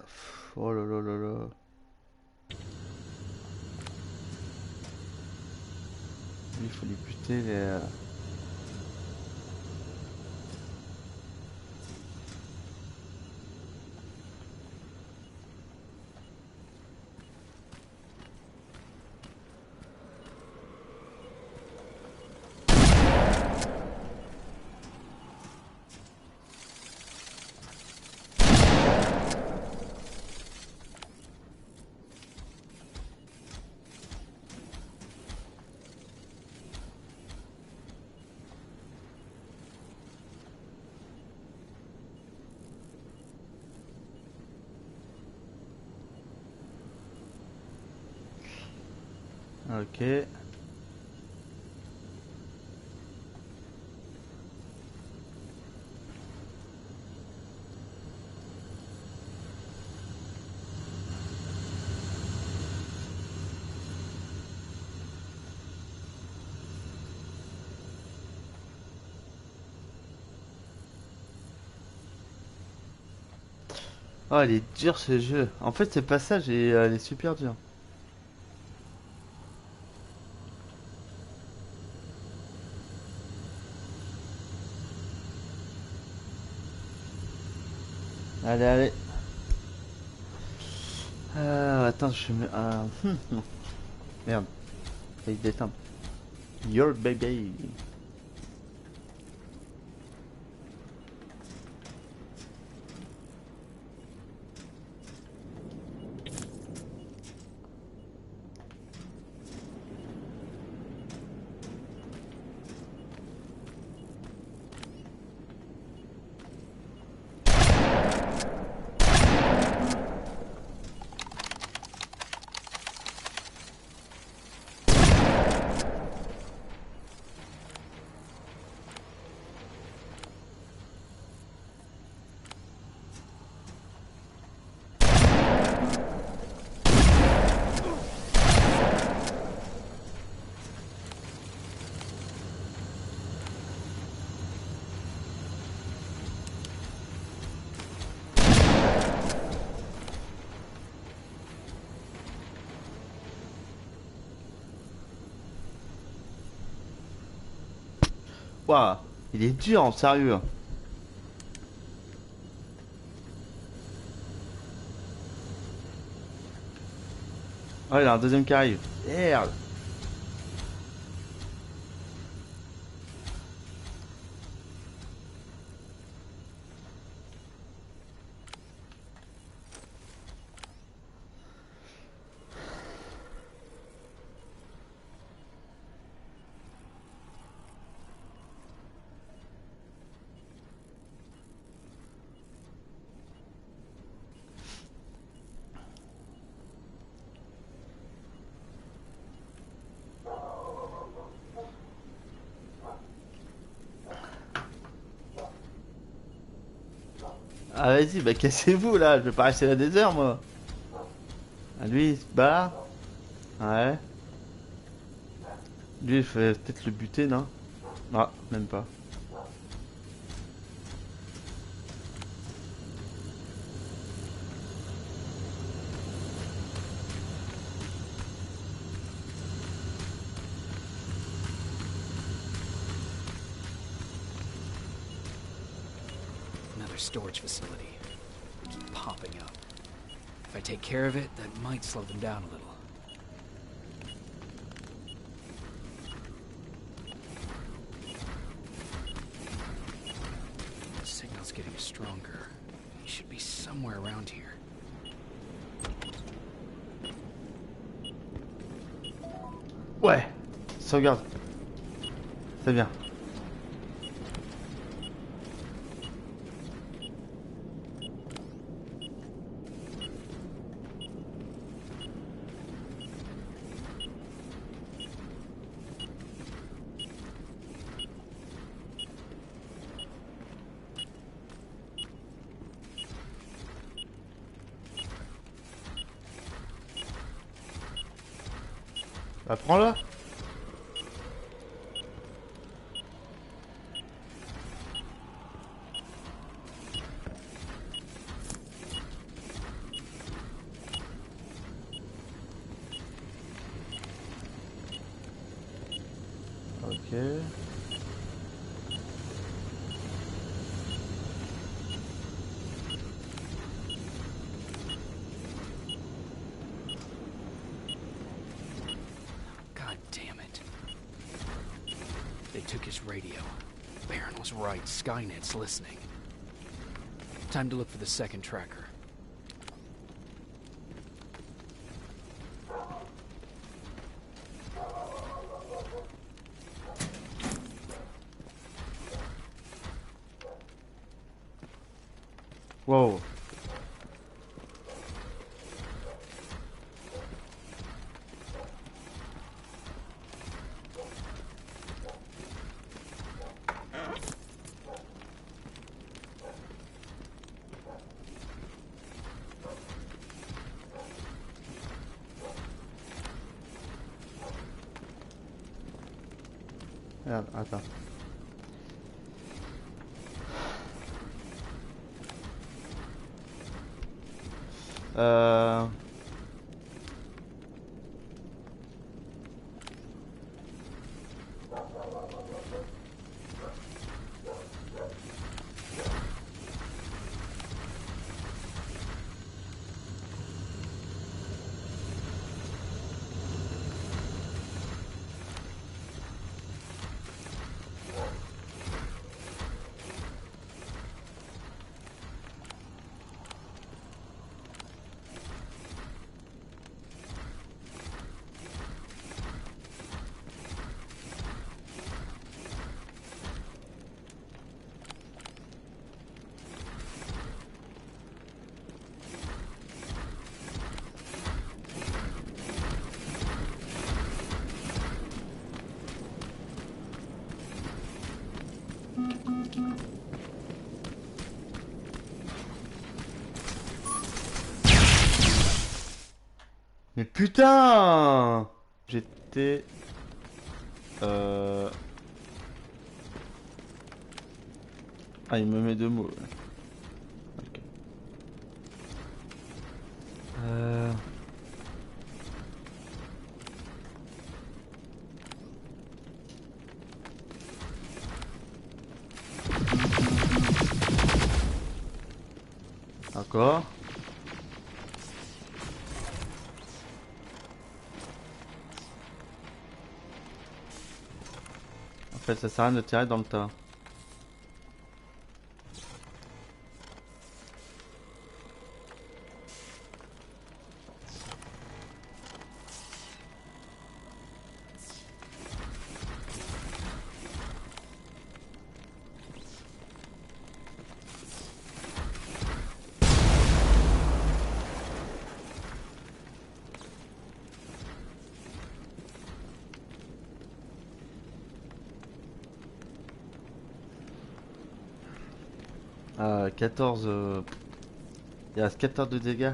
Speaker 1: Oh là là là là. Il faut les buter les. Ok. Oh, il est dur ce jeu. En fait, ce passage il est super dur. Allez, allez. Attends, je me. Merde. Il déteint. Your baby. Waouh, il est dur en sérieux. Oh, il y a un deuxième qui arrive. Merde. Ah vas-y, bah cassez-vous là, je vais pas rester là des heures moi. Ah, lui il se barre. Ouais. Lui il fait peut-être le buter, non? Ah, même pas.
Speaker 3: Another storage facility. Keep popping up. If I take care of it, that might slow them down a little. The signal's getting stronger. He should be somewhere around here.
Speaker 1: Ouais. Sauvegarde. C'est bien. Bah prends-le. Ok.
Speaker 3: God damn it. They took his radio. Baron was right. Skynet's listening. Time to look for the second tracker.
Speaker 1: Wow. Merde, attends. Euh... Mais putain! J'étais... Ah, il me met deux mots. Ouais. Ok. Encore. En fait, ça sert à rien de tirer dans le tas. Ah, 14... Il reste 14 de dégâts.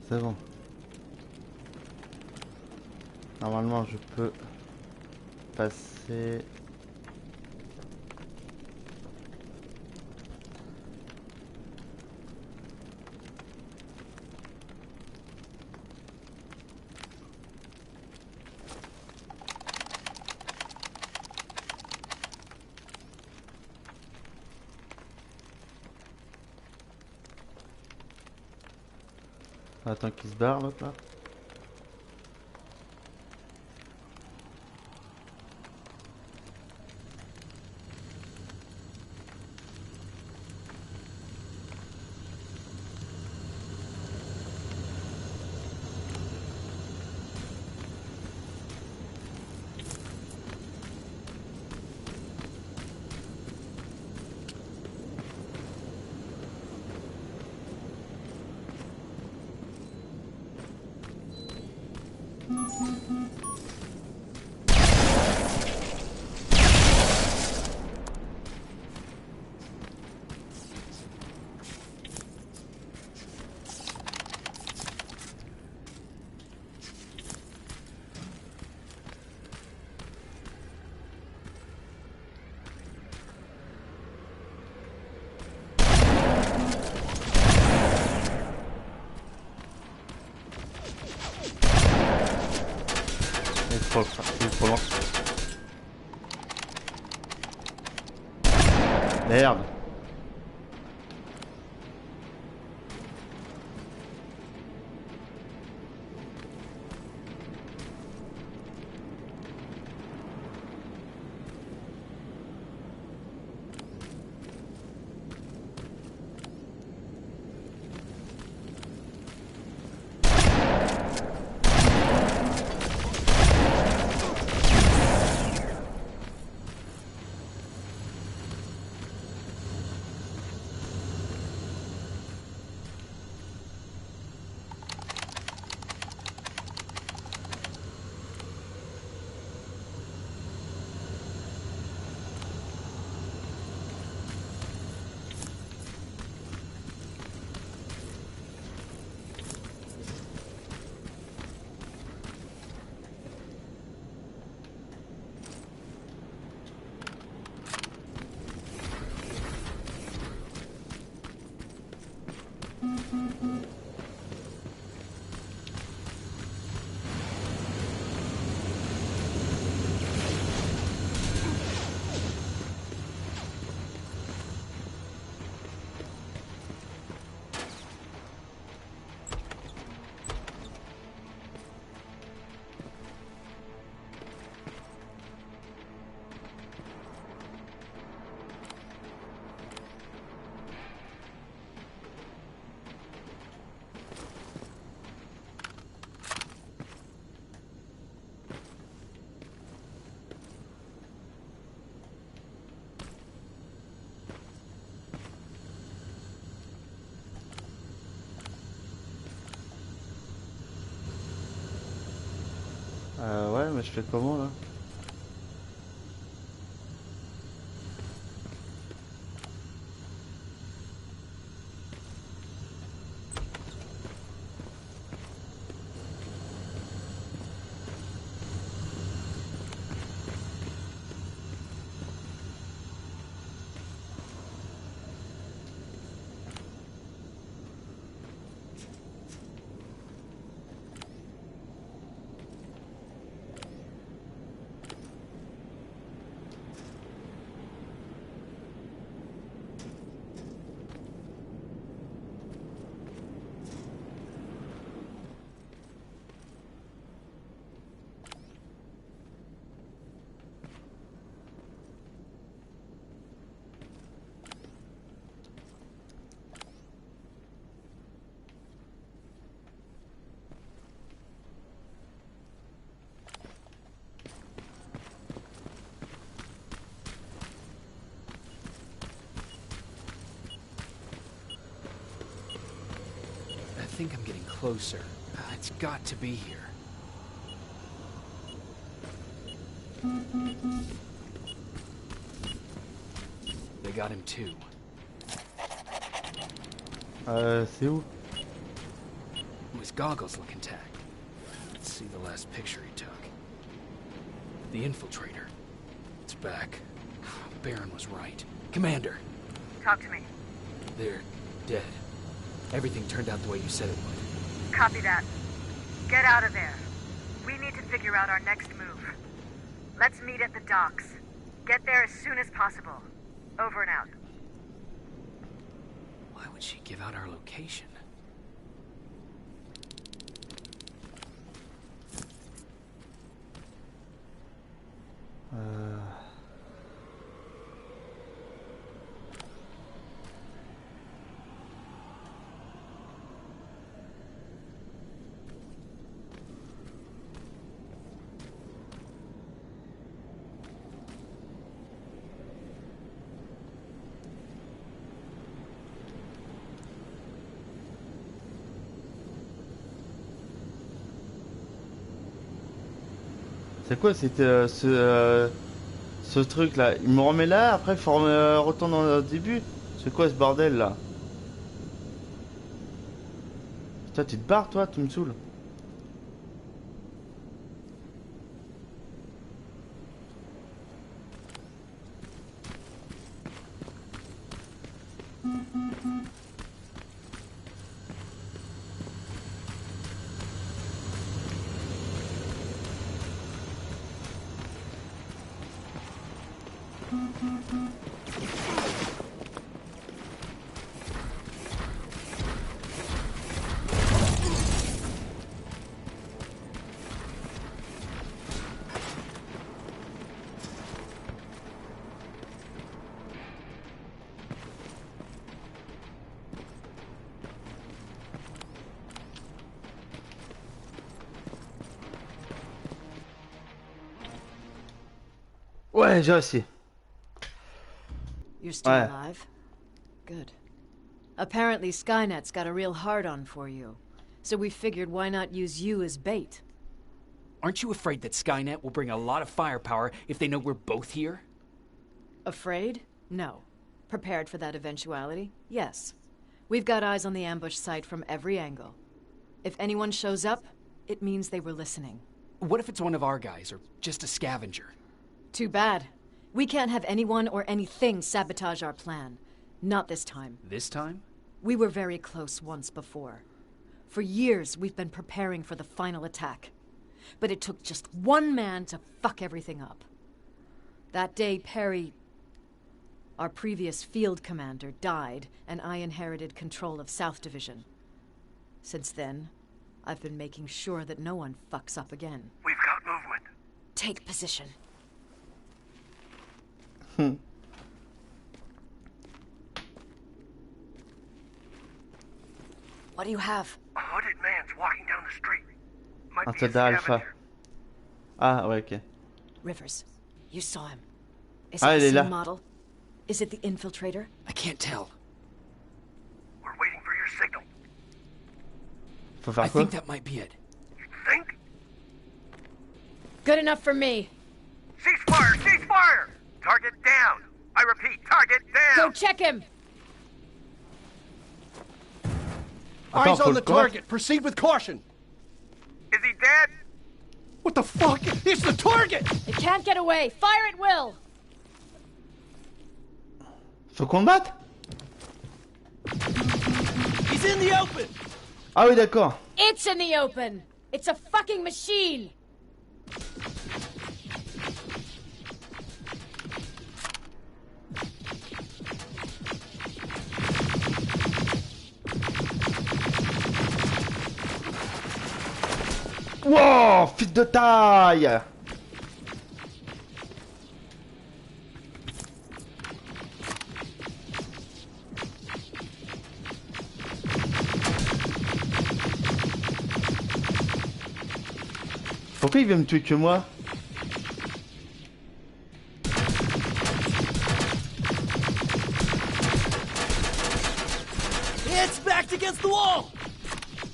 Speaker 1: C'est bon. Normalement, je peux passer... Attends qu'il se barre l'autre là. Il est trop loin. Merde. Ouais, mais je fais comment là?
Speaker 3: I think I'm getting closer. It's got to be here. They got him too.
Speaker 1: C'est où?
Speaker 3: His goggles look intact. Let's see the last picture he took. The infiltrator. It's back. Baron was right. Commander!
Speaker 11: Talk to me.
Speaker 3: They're dead. Everything turned out the way you said it would.
Speaker 11: Copy that. Get out of there. We need to figure out our next move. Let's meet at the docks. Get there as soon as possible. Over and out.
Speaker 3: Why would she give out our location?
Speaker 1: C'est quoi c'était ce truc là? Il me remet là, après il faut retourner dans le début. C'est quoi ce bordel là? Putain, tu te barres toi, tu me saoules. Ouais, j'ai réussi.
Speaker 8: You're still
Speaker 1: Ouais.
Speaker 8: alive? Good. Apparently Skynet's got a real hard-on for you. So we figured why not use you as bait?
Speaker 3: Aren't you afraid that Skynet will bring a lot of firepower if they know we're both here?
Speaker 8: Afraid? No. Prepared for that eventuality? Yes. We've got eyes on the ambush site from every angle. If anyone shows up, it means they were listening.
Speaker 3: What if it's one of our guys, or just a scavenger?
Speaker 8: Too bad. We can't have anyone or anything sabotage our plan. Not this time.
Speaker 3: This time?
Speaker 8: We were very close once before. For years, we've been preparing for the final attack. But it took just one man to fuck everything up. That day, Perry, our previous field commander, died, and I inherited control of South Division. Since then, I've been making sure that no one fucks up again.
Speaker 12: We've got movement.
Speaker 8: Take position. What do you have?
Speaker 12: A hooded man's walking down the street. Might
Speaker 1: Un
Speaker 12: be a
Speaker 1: soldat alpha.
Speaker 12: scavenger.
Speaker 1: Ah ouais, ok.
Speaker 8: Rivers, you saw him. Is
Speaker 1: Ah,
Speaker 8: it
Speaker 1: il
Speaker 8: the
Speaker 1: est
Speaker 8: same
Speaker 1: là.
Speaker 8: model? Is it the infiltrator?
Speaker 3: I can't tell.
Speaker 12: We're waiting for your signal.
Speaker 1: Faut faire
Speaker 3: I
Speaker 1: quoi?
Speaker 3: think that might be it.
Speaker 12: You think?
Speaker 8: Good enough for me.
Speaker 12: Cease fire! Cease fire! Target down! I repeat, target
Speaker 8: Go
Speaker 12: down!
Speaker 8: check him!
Speaker 1: Attends,
Speaker 7: Eyes
Speaker 1: faut
Speaker 7: on
Speaker 1: le
Speaker 7: the
Speaker 1: quoi?
Speaker 7: target. Proceed with caution.
Speaker 12: Is he dead?
Speaker 7: What the fuck? It's the target!
Speaker 8: It can't get away. Fire at will.
Speaker 1: Faut qu'on le batte?
Speaker 7: He's in the open!
Speaker 1: Ah oui, d'accord.
Speaker 8: It's in the open. It's a fucking machine.
Speaker 1: Wow, fils de taille! Pourquoi il veut me tuer que moi?
Speaker 7: It's backed against the wall!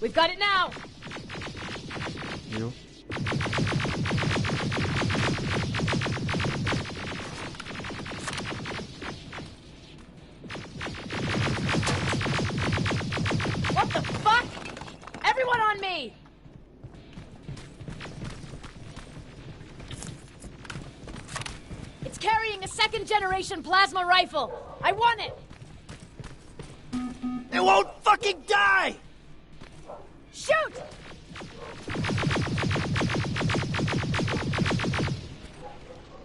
Speaker 8: We've got it now.
Speaker 1: Il est où?
Speaker 8: What the fuck? Everyone on me. It's carrying a second-generation plasma rifle. I want it.
Speaker 7: It won't fucking die!
Speaker 8: Shoot!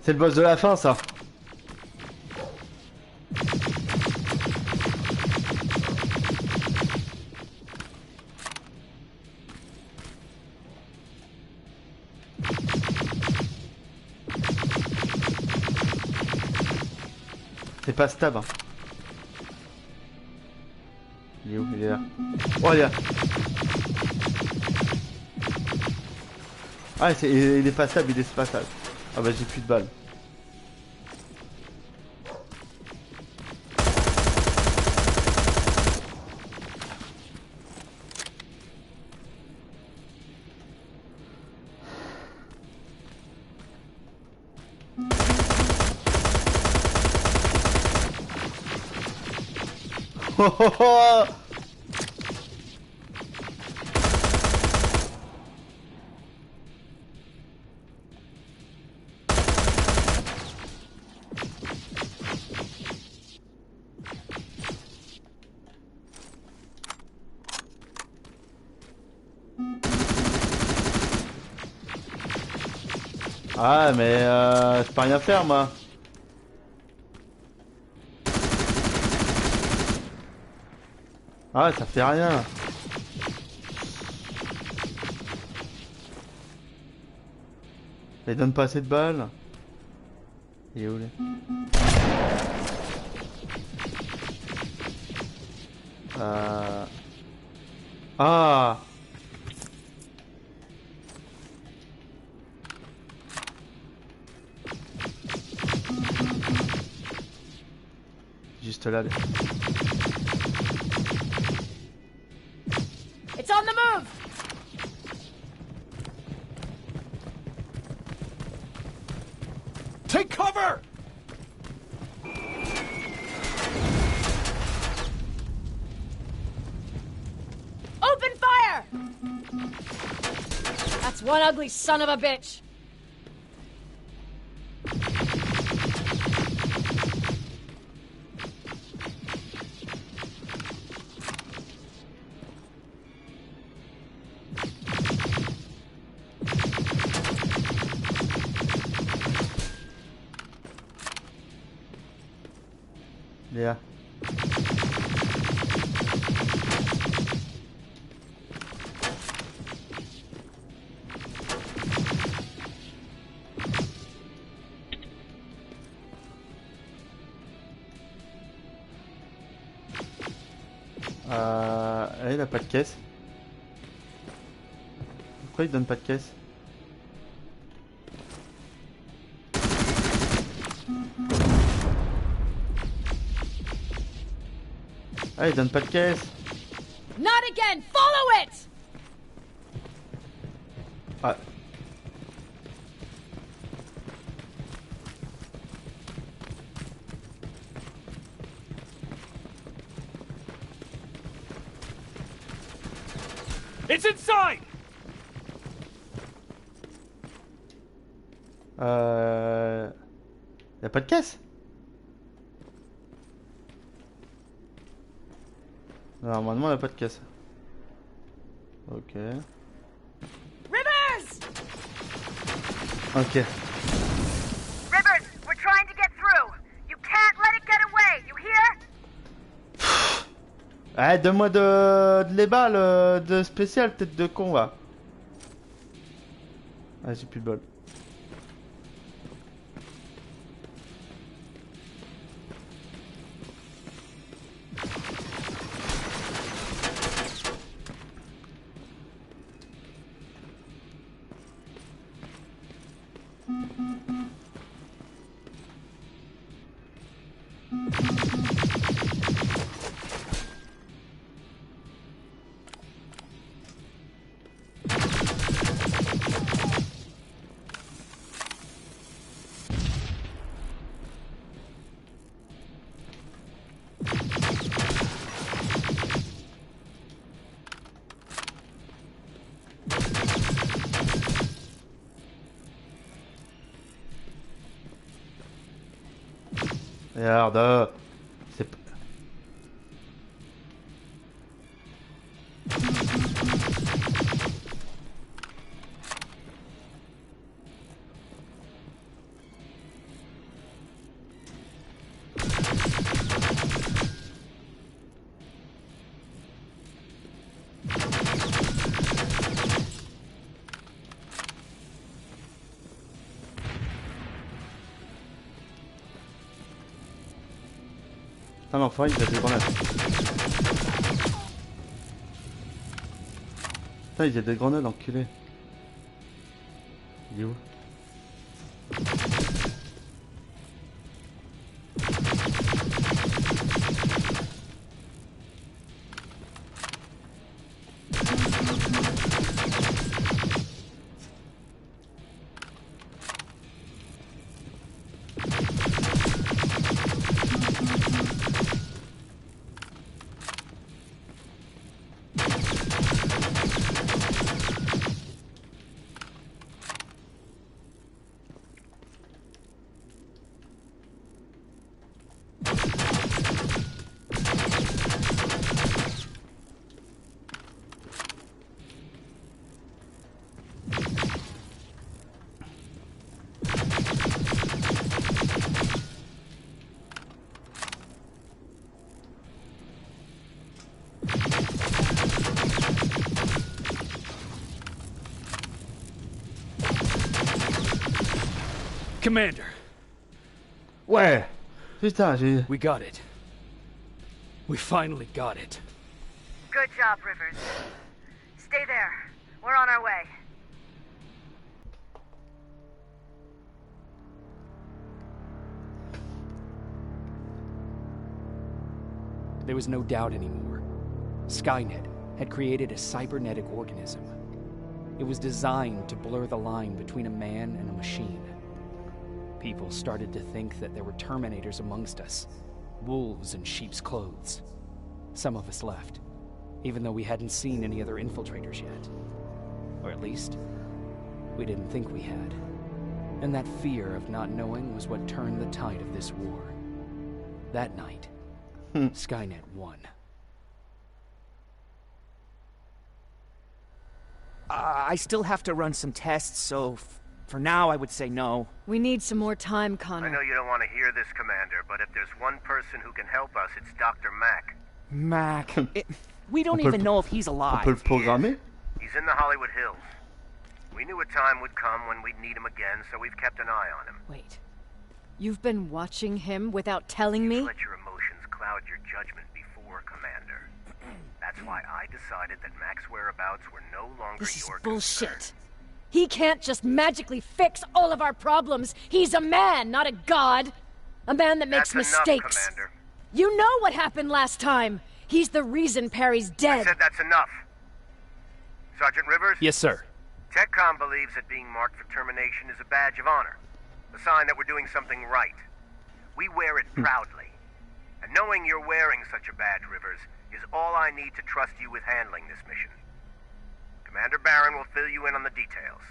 Speaker 1: C'est le boss de la fin, ça. C'est pas stab. Hein. Il est où? Il est là. Oh, il est là. Ah, il est pas stable, il est pas stable. Ah bah j'ai plus de balles. Ah mais je peux rien faire moi. Ah ça fait rien. Il donne pas assez de balles. Il est où lui? Ah. Juste là.
Speaker 8: It's on the move!
Speaker 4: Take cover!
Speaker 8: Open fire! That's one ugly son of a bitch!
Speaker 1: Léa. Il a pas de caisse. Pourquoi il donne pas de caisse? Ah, il donne pas de caisse.
Speaker 8: Not again! Follow it!
Speaker 1: Ah.
Speaker 6: It's inside!
Speaker 1: Y a pas de caisse? Normalement, il n'y a pas de caisse. Ok.
Speaker 8: Rivers!
Speaker 1: Ok.
Speaker 11: Rivers, we're trying to get through. You can't let it get away, you hear?
Speaker 1: Eh, donne-moi de les balles de spécial, tête de con, va. Ah, j'ai plus de bol. Merde. C'est pas... Ah l'enfant il a des grenades. Putain il a des grenades enculé. Il est où?
Speaker 3: Commander.
Speaker 1: Ouais. Putain, j'ai...
Speaker 3: We got it. We finally got it.
Speaker 11: Good job, Rivers. Stay there. We're on our way.
Speaker 3: There was no doubt anymore. Skynet had created a cybernetic organism. It was designed to blur the line between a man and a machine. People started to think that there were Terminators amongst us, wolves in sheep's clothes. Some of us left, even though we hadn't seen any other infiltrators yet. Or at least, we didn't think we had. And that fear of not knowing was what turned the tide of this war. That night, Skynet won.
Speaker 9: I still have to run some tests, so for now I would say no.
Speaker 8: We need some more time, Connor.
Speaker 12: I know you don't want to hear this, Commander, but if there's one person who can help us, it's Dr. Mack.
Speaker 9: Mac. We don't even know if he's
Speaker 1: On
Speaker 9: alive.
Speaker 1: peut le programmer?
Speaker 12: He's in the Hollywood Hills. We knew a time would come when we'd need him again, so we've kept an eye on him.
Speaker 8: Wait. You've been watching him without telling me?
Speaker 12: Let your emotions cloud your judgment before, Commander. That's why I decided that Mack's whereabouts were no longer
Speaker 8: This is
Speaker 12: your
Speaker 8: bullshit.
Speaker 12: concern.
Speaker 8: He can't just magically fix all of our problems. He's a man, not a god. A man that makes
Speaker 12: That's
Speaker 8: mistakes.
Speaker 12: enough, Commander.
Speaker 8: You know what happened last time. He's the reason Perry's
Speaker 12: I
Speaker 8: dead.
Speaker 12: said that's enough. Sergeant Rivers?
Speaker 3: Yes, sir.
Speaker 12: TechCom believes that being marked for termination is a badge of honor. A sign that we're doing something right. We wear it proudly. And knowing you're wearing such a badge, Rivers, is all I need to trust you with handling this mission. Commander Barron will fill you in on the details.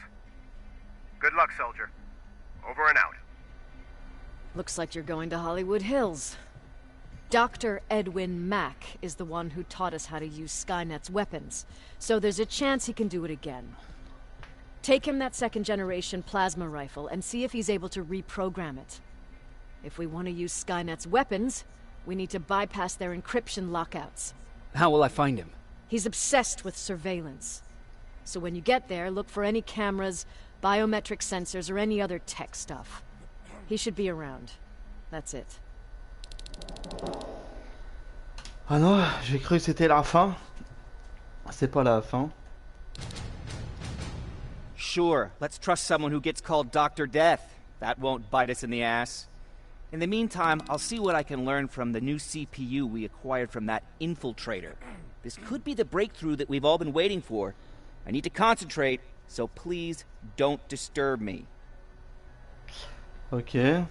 Speaker 12: Good luck, soldier. Over and out.
Speaker 8: Looks like you're going to Hollywood Hills. Dr. Edwin Mack is the one who taught us how to use Skynet's weapons, so there's a chance he can do it again. Take him that second-generation plasma rifle and see if he's able to reprogram it. If we want to use Skynet's weapons, we need to bypass their encryption lockouts.
Speaker 3: How will I find him?
Speaker 8: He's obsessed with surveillance. So when you get there, look for any cameras, biometric sensors, or any other tech stuff. He should be around. That's it.
Speaker 1: Ah non, j'ai cru que c'était la fin. C'est pas la fin.
Speaker 9: Sure, let's trust someone who gets called Dr. Death. That won't bite us in the ass. In the meantime, I'll see what I can learn from the new CPU we acquired from that infiltrator. This could be the breakthrough that we've all been waiting for. I need to concentrate, so please don't disturb me.
Speaker 1: Ok.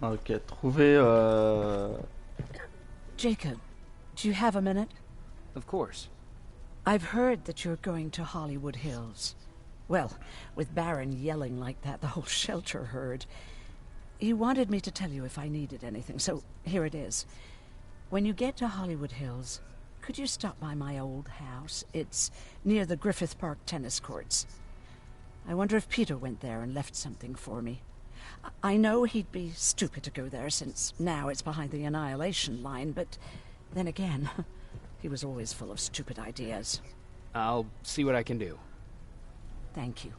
Speaker 1: Ok, trouver...
Speaker 5: Jacob, do you have a minute?
Speaker 3: Of course.
Speaker 5: I've heard that you're going to Hollywood Hills. Well, with Baron yelling like that, the whole shelter heard. He wanted me to tell you if I needed anything, so here it is. When you get to Hollywood Hills, could you stop by my old house? It's near the Griffith Park tennis courts. I wonder if Peter went there and left something for me. I know he'd be stupid to go there, since now it's behind the Annihilation line, but then again, he was always full of stupid ideas.
Speaker 3: I'll see what I can do.
Speaker 5: Thank you.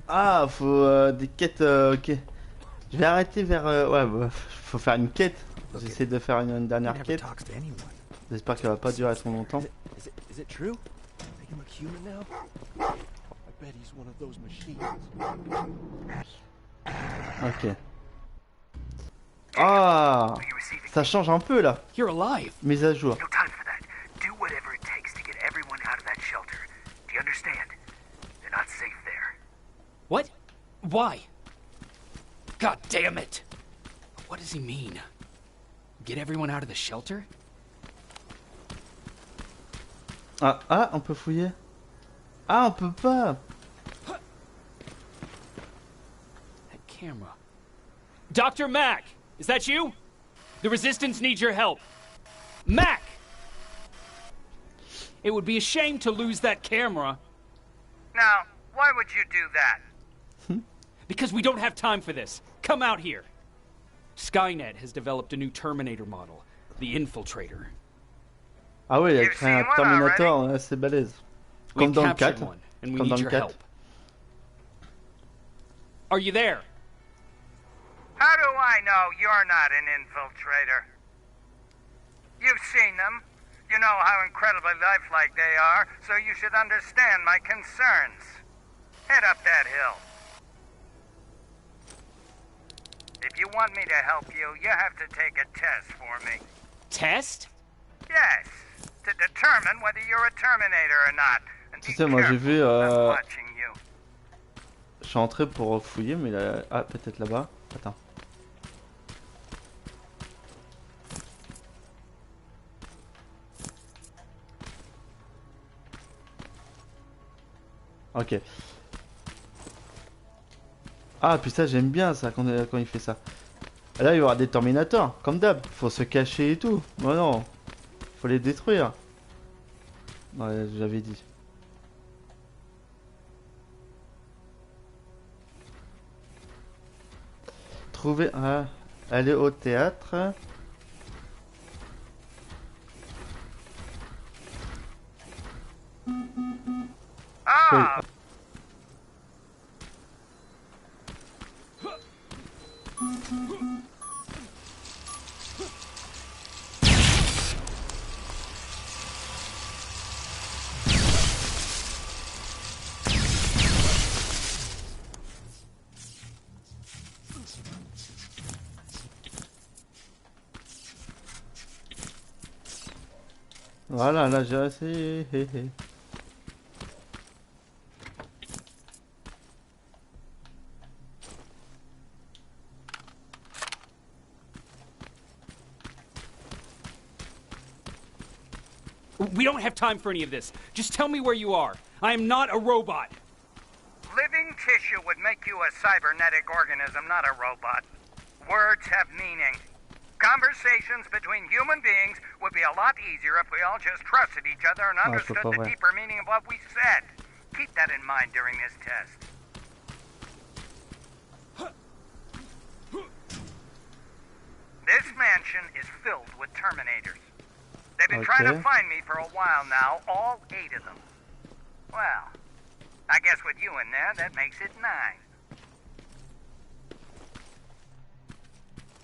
Speaker 1: Ah, faut des quêtes... ok. Je vais arrêter vers... ouais, bah, faut faire une quête. J'essaie de faire une dernière quête. J'espère qu'elle va pas durer trop longtemps.
Speaker 10: Is it true? Make him a human now? I bet he's one of those machines.
Speaker 1: Ok. Ah, ça change un peu là.
Speaker 3: You're alive.
Speaker 1: Mise à jour.
Speaker 12: No time for that. Do whatever it takes to get everyone out of that shelter. Do you understand? They're not safe there.
Speaker 3: What? Why? God damn it! What does he mean? Get everyone out of the shelter?
Speaker 1: Ah, on peut fouiller. Ah, on peut pas.
Speaker 3: That camera. Dr. Mack! Is that you? The Resistance needs your help. Mack! It would be a shame to lose that camera.
Speaker 12: Now, why would you do that?
Speaker 3: Because we don't have time for this. Come out here. Skynet has developed a new Terminator model, the Infiltrator.
Speaker 1: Ah ouais, il a créé un Terminator assez balèze. Comme dans le 4.
Speaker 3: One, and we
Speaker 1: Comme dans
Speaker 3: need
Speaker 1: le
Speaker 3: your
Speaker 1: 4.
Speaker 3: help. Are you there?
Speaker 12: How do I know you're not an infiltrator? You've seen them. You know how incredibly lifelike they are, so you should understand my concerns. Head up that hill. If you want me to help you, you have to take a test for me.
Speaker 3: Test?
Speaker 12: Yes, to determine whether you're a Terminator or not. And
Speaker 1: Tu
Speaker 12: be
Speaker 1: sais, moi j'ai vu.
Speaker 12: careful, I'm watching you.
Speaker 1: Je suis entré pour fouiller, mais là. Ah, peut-être là-bas. Attends. Ok. Ah, puis ça, j'aime bien ça quand il fait ça. Là, il y aura des Terminators, comme d'hab. Faut se cacher et tout. Oh non. Faut les détruire. Ouais, j'avais dit. Trouver. Ah, aller au théâtre.
Speaker 12: Ah!
Speaker 1: Voilà, là j'ai essayé.
Speaker 3: We don't have time for any of this. Just tell me where you are. I am not a robot.
Speaker 12: Living tissue would make you a cybernetic organism, not a robot. Words have meaning. Conversations between human beings would be a lot easier if we all just trusted each other and understood the deeper meaning of what we said. Keep that in mind during this test. This mansion is filled with Terminators. They've been trying to find me for a while now, all 8 of them. Well, I guess with you in there, that makes it 9.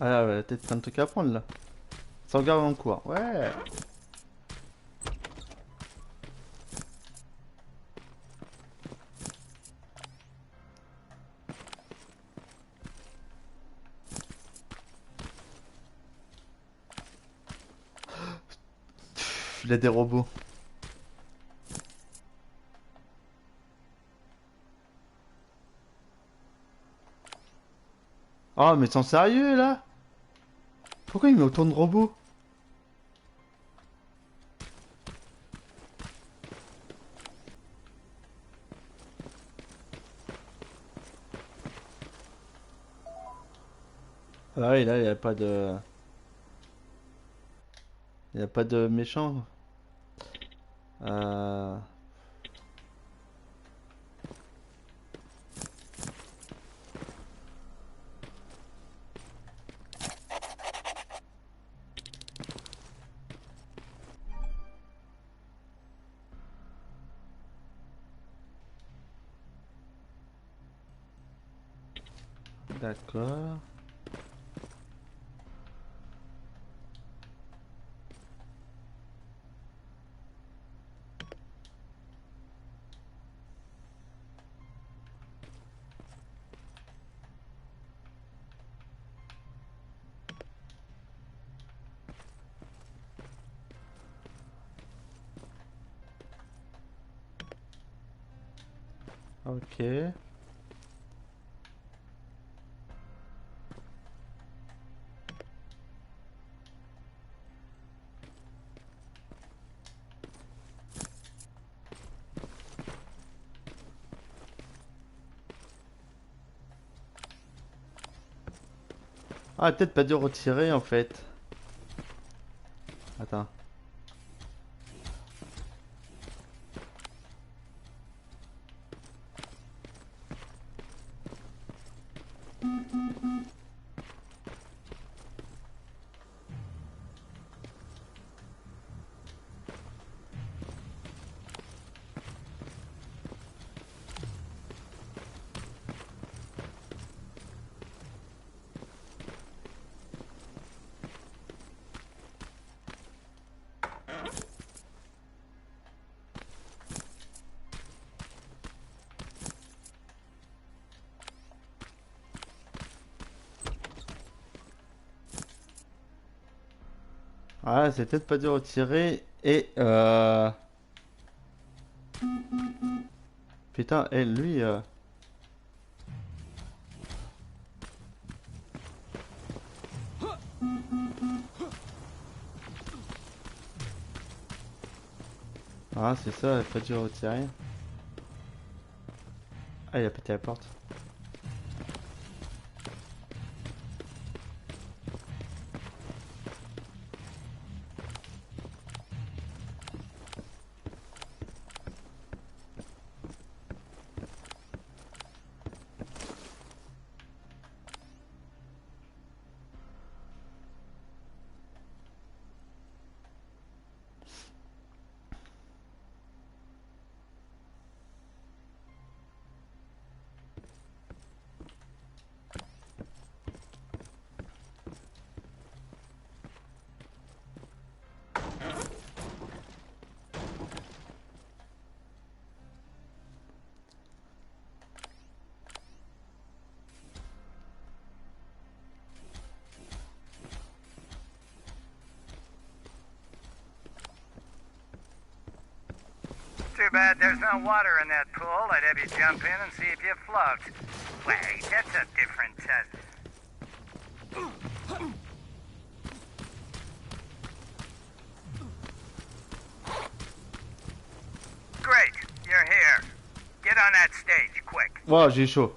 Speaker 1: Ah ouais, peut-être plein de trucs à prendre là. Sauvegarde en cours. Ouais. Il y a des robots. Oh mais sans sérieux là? Pourquoi il met autant de robots? Ah oui là il n'y a pas de... Il n'y a pas de méchant. D'accord. Ok. Ah, peut-être pas dû retirer en fait. Attends. Ah, c'est peut-être pas dû retirer. Et putain, et lui. Ah, c'est ça, il a pas dû retirer. Ah, il a pété la porte.
Speaker 12: Too bad there's no water in that pool. I'd have you jump in and see if you float. Wait, that's a different test. Great, you're here. Get on that stage, quick.
Speaker 1: Wow, j'ai chaud.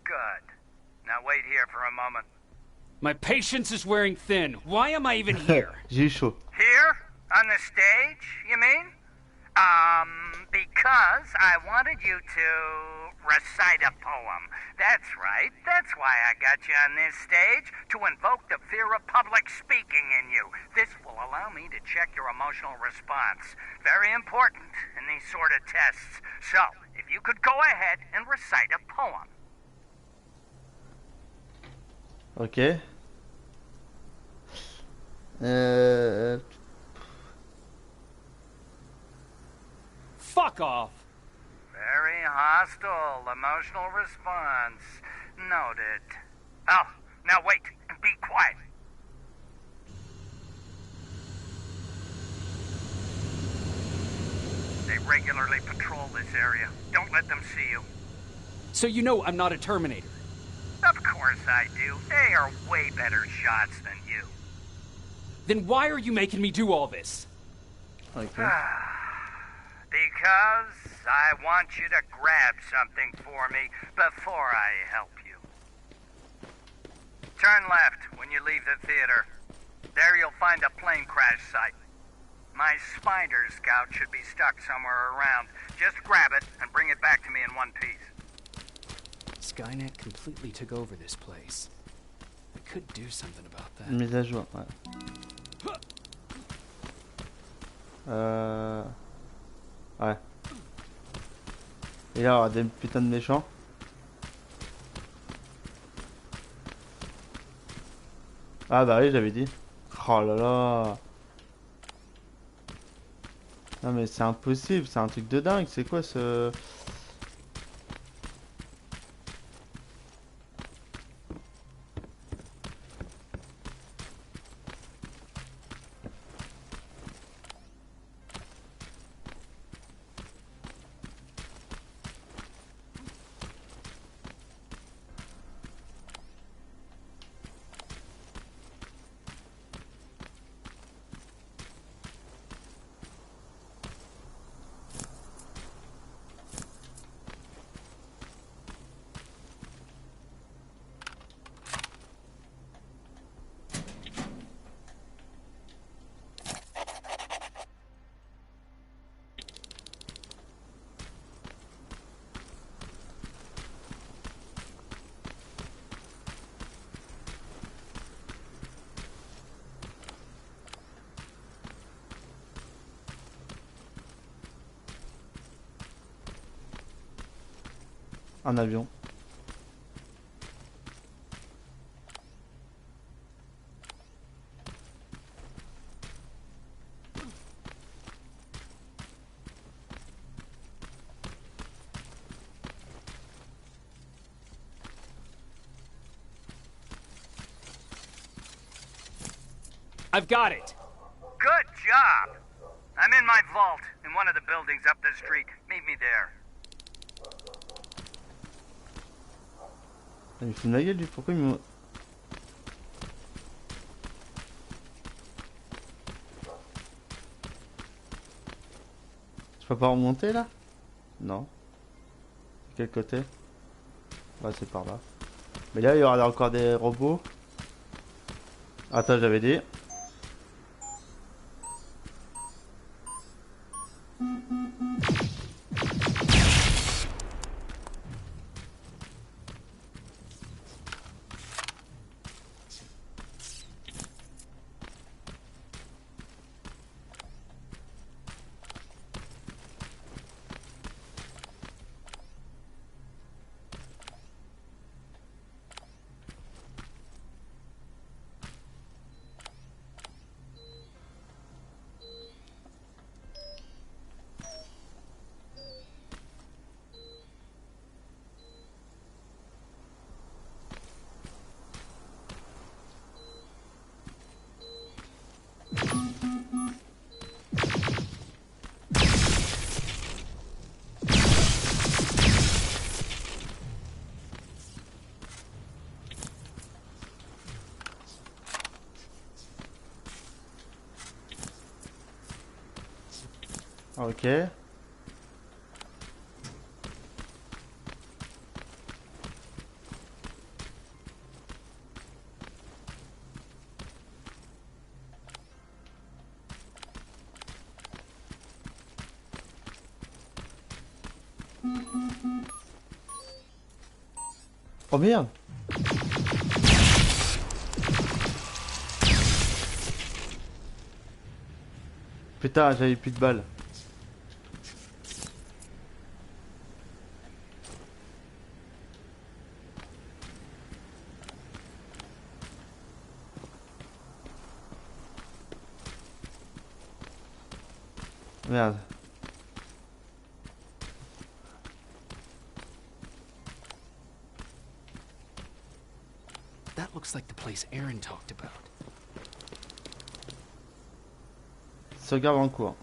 Speaker 12: Good. Now wait here for a moment.
Speaker 3: My patience is wearing thin. Why am I even here?
Speaker 1: J'ai chaud.
Speaker 12: Here? On the stage, you mean? Because I wanted you to recite a poem. That's right. That's why I got you on this stage, to invoke the fear of public speaking in you. This will allow me to check your emotional response. Very important in these sort of tests. So, if you could go ahead and recite a poem.
Speaker 1: Ok.
Speaker 3: Fuck off.
Speaker 12: Very hostile emotional response. Noted. Oh, now wait. Be quiet. They regularly patrol this area. Don't let them see you.
Speaker 3: So you know I'm not a Terminator.
Speaker 12: Of course I do. They are way better shots than you.
Speaker 3: Then why are you making me do all this?
Speaker 1: Ok.
Speaker 12: Because I want you to grab something for me before I help you. Turn left when you leave the theater. There you'll find a plane crash site. My spider scout should be stuck somewhere around. Just grab it and bring it back to me in one piece.
Speaker 3: Skynet completely took over this place. I could do something about that.
Speaker 1: Mise à jour, ouais. Ouais. Et là, il y aura des putains de méchants. Ah bah oui, j'avais dit. Oh là là. Non mais c'est impossible, c'est un truc de dingue. C'est quoi ce... Un avion.
Speaker 3: I've got it.
Speaker 13: Good job. I'm in my vault in one of the buildings up the street. Meet me there.
Speaker 1: Il me fout de ma gueule lui, pourquoi il me... Je peux pas remonter là? Non. Quel côté? Ouais, c'est par là. Mais là il y aura encore des robots. Attends, j'avais dit. Ok. Oh merde. Putain, j'avais plus de balles. Merde.
Speaker 3: That looks like the place Aaron talked about.
Speaker 1: Sauvegarde en cours.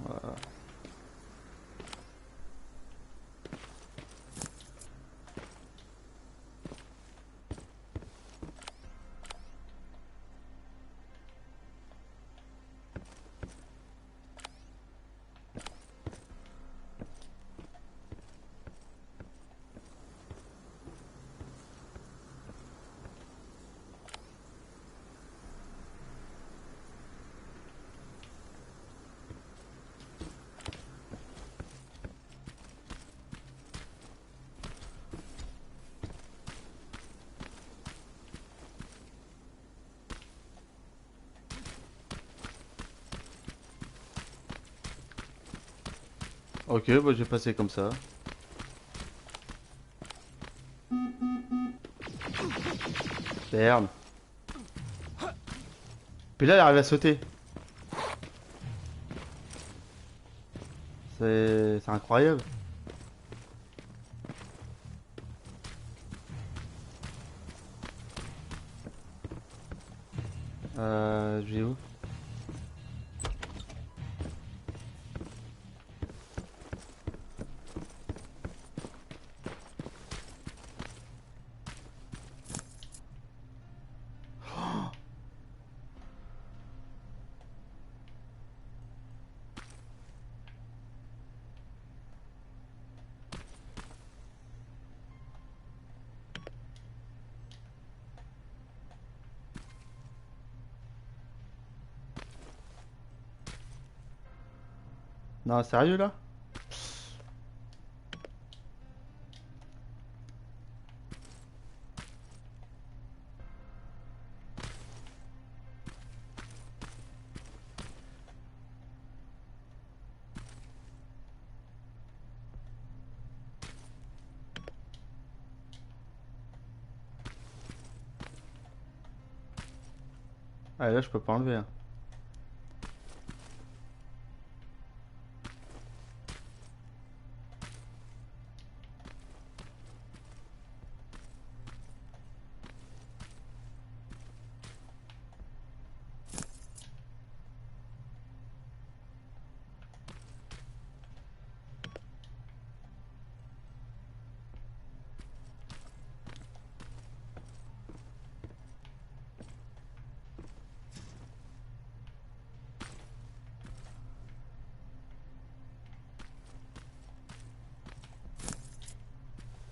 Speaker 1: Ok, bah je vais passer comme ça. Merde. Puis là, il arrive à sauter. C'est incroyable. Je vais où? Non, sérieux là? Ah, là, je peux pas enlever. Hein.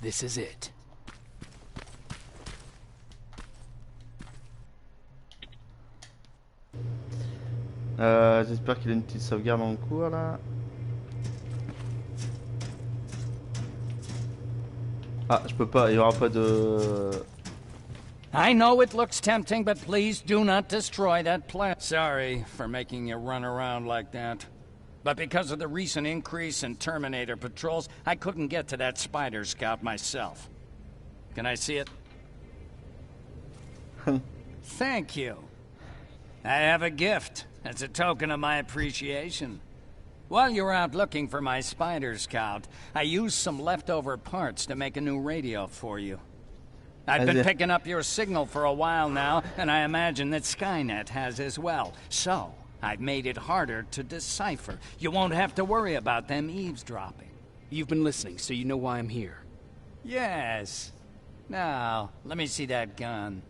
Speaker 3: This is it.
Speaker 1: J'espère qu'il a une petite sauvegarde en cours là. Ah, je peux pas, il y aura pas de...
Speaker 14: I know it looks tempting, but please do not destroy that plant. Sorry for making you run around like that. But because of the recent increase in Terminator patrols, I couldn't get to that spider scout myself. Can I see it? Thank you. I have a gift as a token of my appreciation. While you were out looking for my spider scout, I used some leftover parts to make a new radio for you. I've been picking up your signal for a while now, and I imagine that Skynet has as well. So, I've made it harder to decipher. You won't have to worry about them eavesdropping.
Speaker 3: You've been listening, so you know why I'm here.
Speaker 14: Yes. Now, let me see that gun.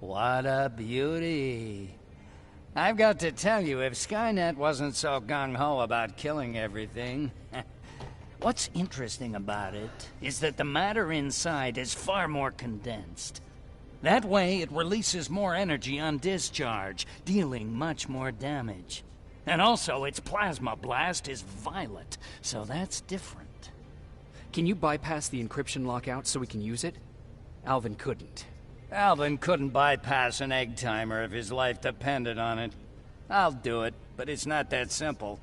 Speaker 14: What a beauty. I've got to tell you, if Skynet wasn't so gung-ho about killing everything... What's interesting about it is that the matter inside is far more condensed. That way, it releases more energy on discharge, dealing much more damage. And also, its plasma blast is violet, so that's different.
Speaker 3: Can you bypass the encryption lockout so we can use it? Alvin couldn't.
Speaker 14: Alvin couldn't bypass an egg timer if his life depended on it. I'll do it, but it's not that simple.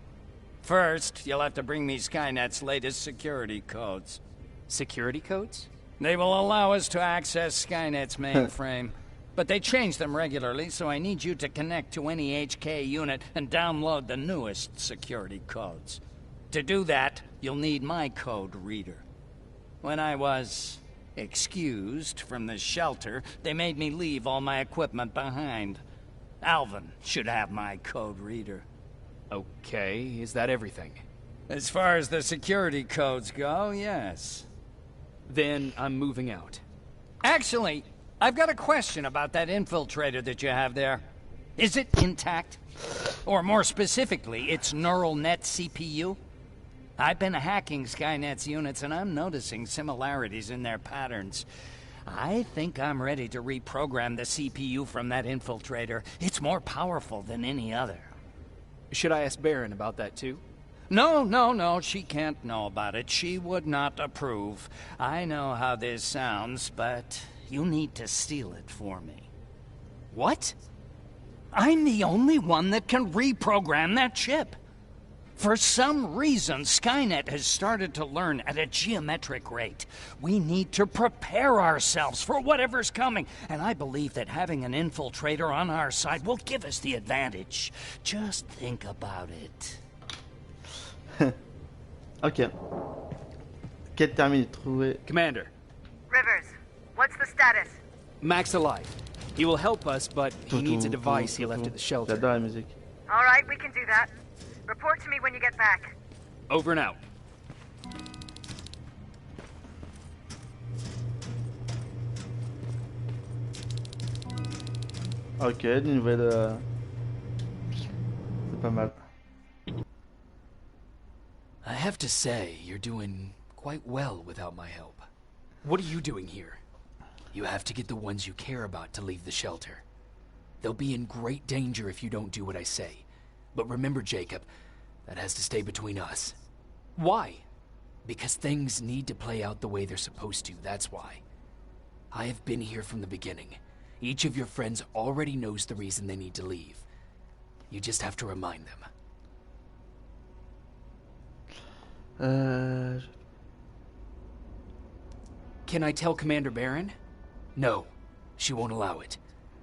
Speaker 14: First, you'll have to bring me Skynet's latest security codes.
Speaker 3: Security codes?
Speaker 14: They will allow us to access Skynet's mainframe. But they change them regularly, so I need you to connect to any HK unit and download the newest security codes. To do that, you'll need my code reader. When I was excused from the shelter, they made me leave all my equipment behind. Alvin should have my code reader.
Speaker 3: Okay, is that everything?
Speaker 14: As far as the security codes go, yes.
Speaker 3: Then I'm moving out.
Speaker 14: Actually, I've got a question about that infiltrator that you have there. Is it intact? Or more specifically, its neural net CPU? I've been hacking Skynet's units and I'm noticing similarities in their patterns. I think I'm ready to reprogram the CPU from that infiltrator. It's more powerful than any other.
Speaker 3: Should I ask Baron about that too?
Speaker 14: No, she can't know about it. She would not approve. I know how this sounds, but you need to steal it for me.
Speaker 3: What?
Speaker 14: I'm the only one that can reprogram that chip. For some reason, Skynet has started to learn at a geometric rate. We need to prepare ourselves for whatever's coming, and I believe that having an infiltrator on our side will give us the advantage. Just think about it.
Speaker 1: Ok. Quête terminée, trouvé.
Speaker 3: Commander.
Speaker 11: Rivers, what's the status?
Speaker 3: Mac's alive. He will help us, but he needs a device he left at the shelter.
Speaker 1: J'adore la musique.
Speaker 11: All right, we can do that. Report to me when you get back.
Speaker 3: Over and out.
Speaker 1: Ok, des nouvelles... C'est pas mal.
Speaker 3: I have to say, you're doing quite well without my help. What are you doing here? You have to get the ones you care about to leave the shelter. They'll be in great danger if you don't do what I say. But remember, Jacob, that has to stay between us. Why? Because things need to play out the way they're supposed to, that's why. I have been here from the beginning. Each of your friends already knows the reason they need to leave. You just have to remind them. Can I tell Commander Baron? No, she won't allow it.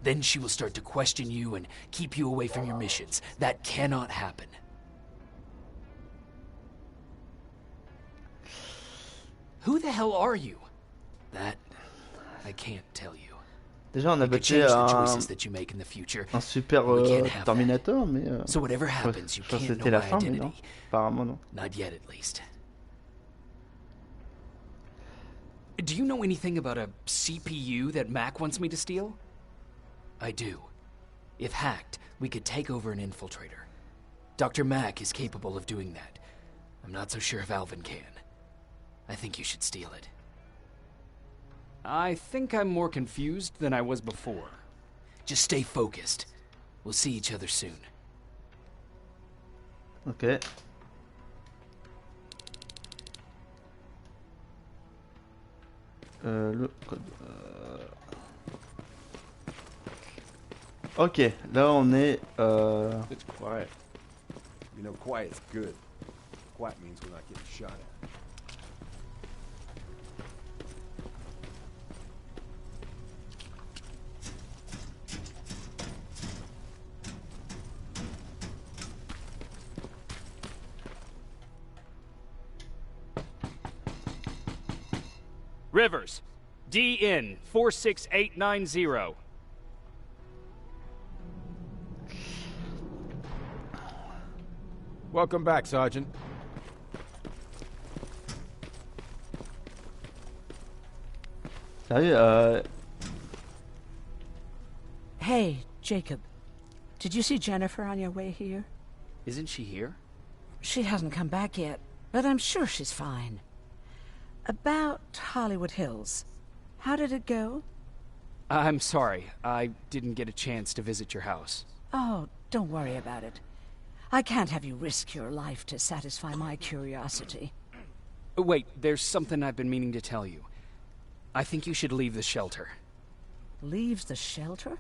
Speaker 3: Then she will start to question you and keep you away from your missions. That cannot happen. Who the hell are you? That I can't tell you.
Speaker 1: Déjà, on a battu un super Terminator, mais
Speaker 3: so whatever happens,
Speaker 1: je pense que c'était la fin, mais non. Apparemment, non.
Speaker 3: Not yet, at least. Do you know anything about a CPU that Mac wants me to steal? I do. If hacked, we could take over an infiltrator. Dr. Mac is capable of doing that. I'm not so sure if Alvin can. I think you should steal it. I think I'm more confused than I was before. Just stay focused. We'll see each other soon.
Speaker 1: Ok. Le code. Ok, là on est.
Speaker 10: It's quiet. You know, quiet's good. Quiet means we're not getting shot at.
Speaker 3: Rivers, DN 46890.
Speaker 6: Welcome back, Sergeant.
Speaker 1: Sérieux,
Speaker 5: Hey, Jacob. Did you see Jennifer on your way here?
Speaker 3: Isn't she here?
Speaker 5: She hasn't come back yet, but I'm sure she's fine. About Hollywood Hills. How did it go?
Speaker 3: I'm sorry. I didn't get a chance to visit your house.
Speaker 5: Oh, don't worry about it. I can't have you risk your life to satisfy my curiosity.
Speaker 3: Wait, there's something I've been meaning to tell you. I think you should leave the shelter.
Speaker 5: Leave the shelter?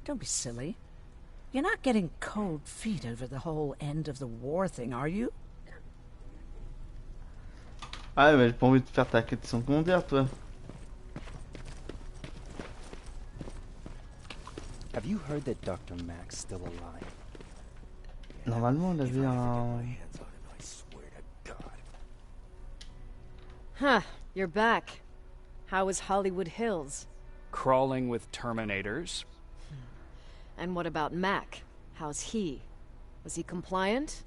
Speaker 5: Don't be silly. You're not getting cold feet over the whole end of the war thing, are you?
Speaker 1: Ah ouais, mais j'ai pas envie de faire ta quête secondaire, toi.
Speaker 7: Have you heard that Dr. Mack's still alive?
Speaker 1: Normalement, on avait un.
Speaker 8: Huh, you're back. How was Hollywood Hills?
Speaker 3: Crawling with Terminators.
Speaker 8: And what about Mac? How's he? Was he compliant?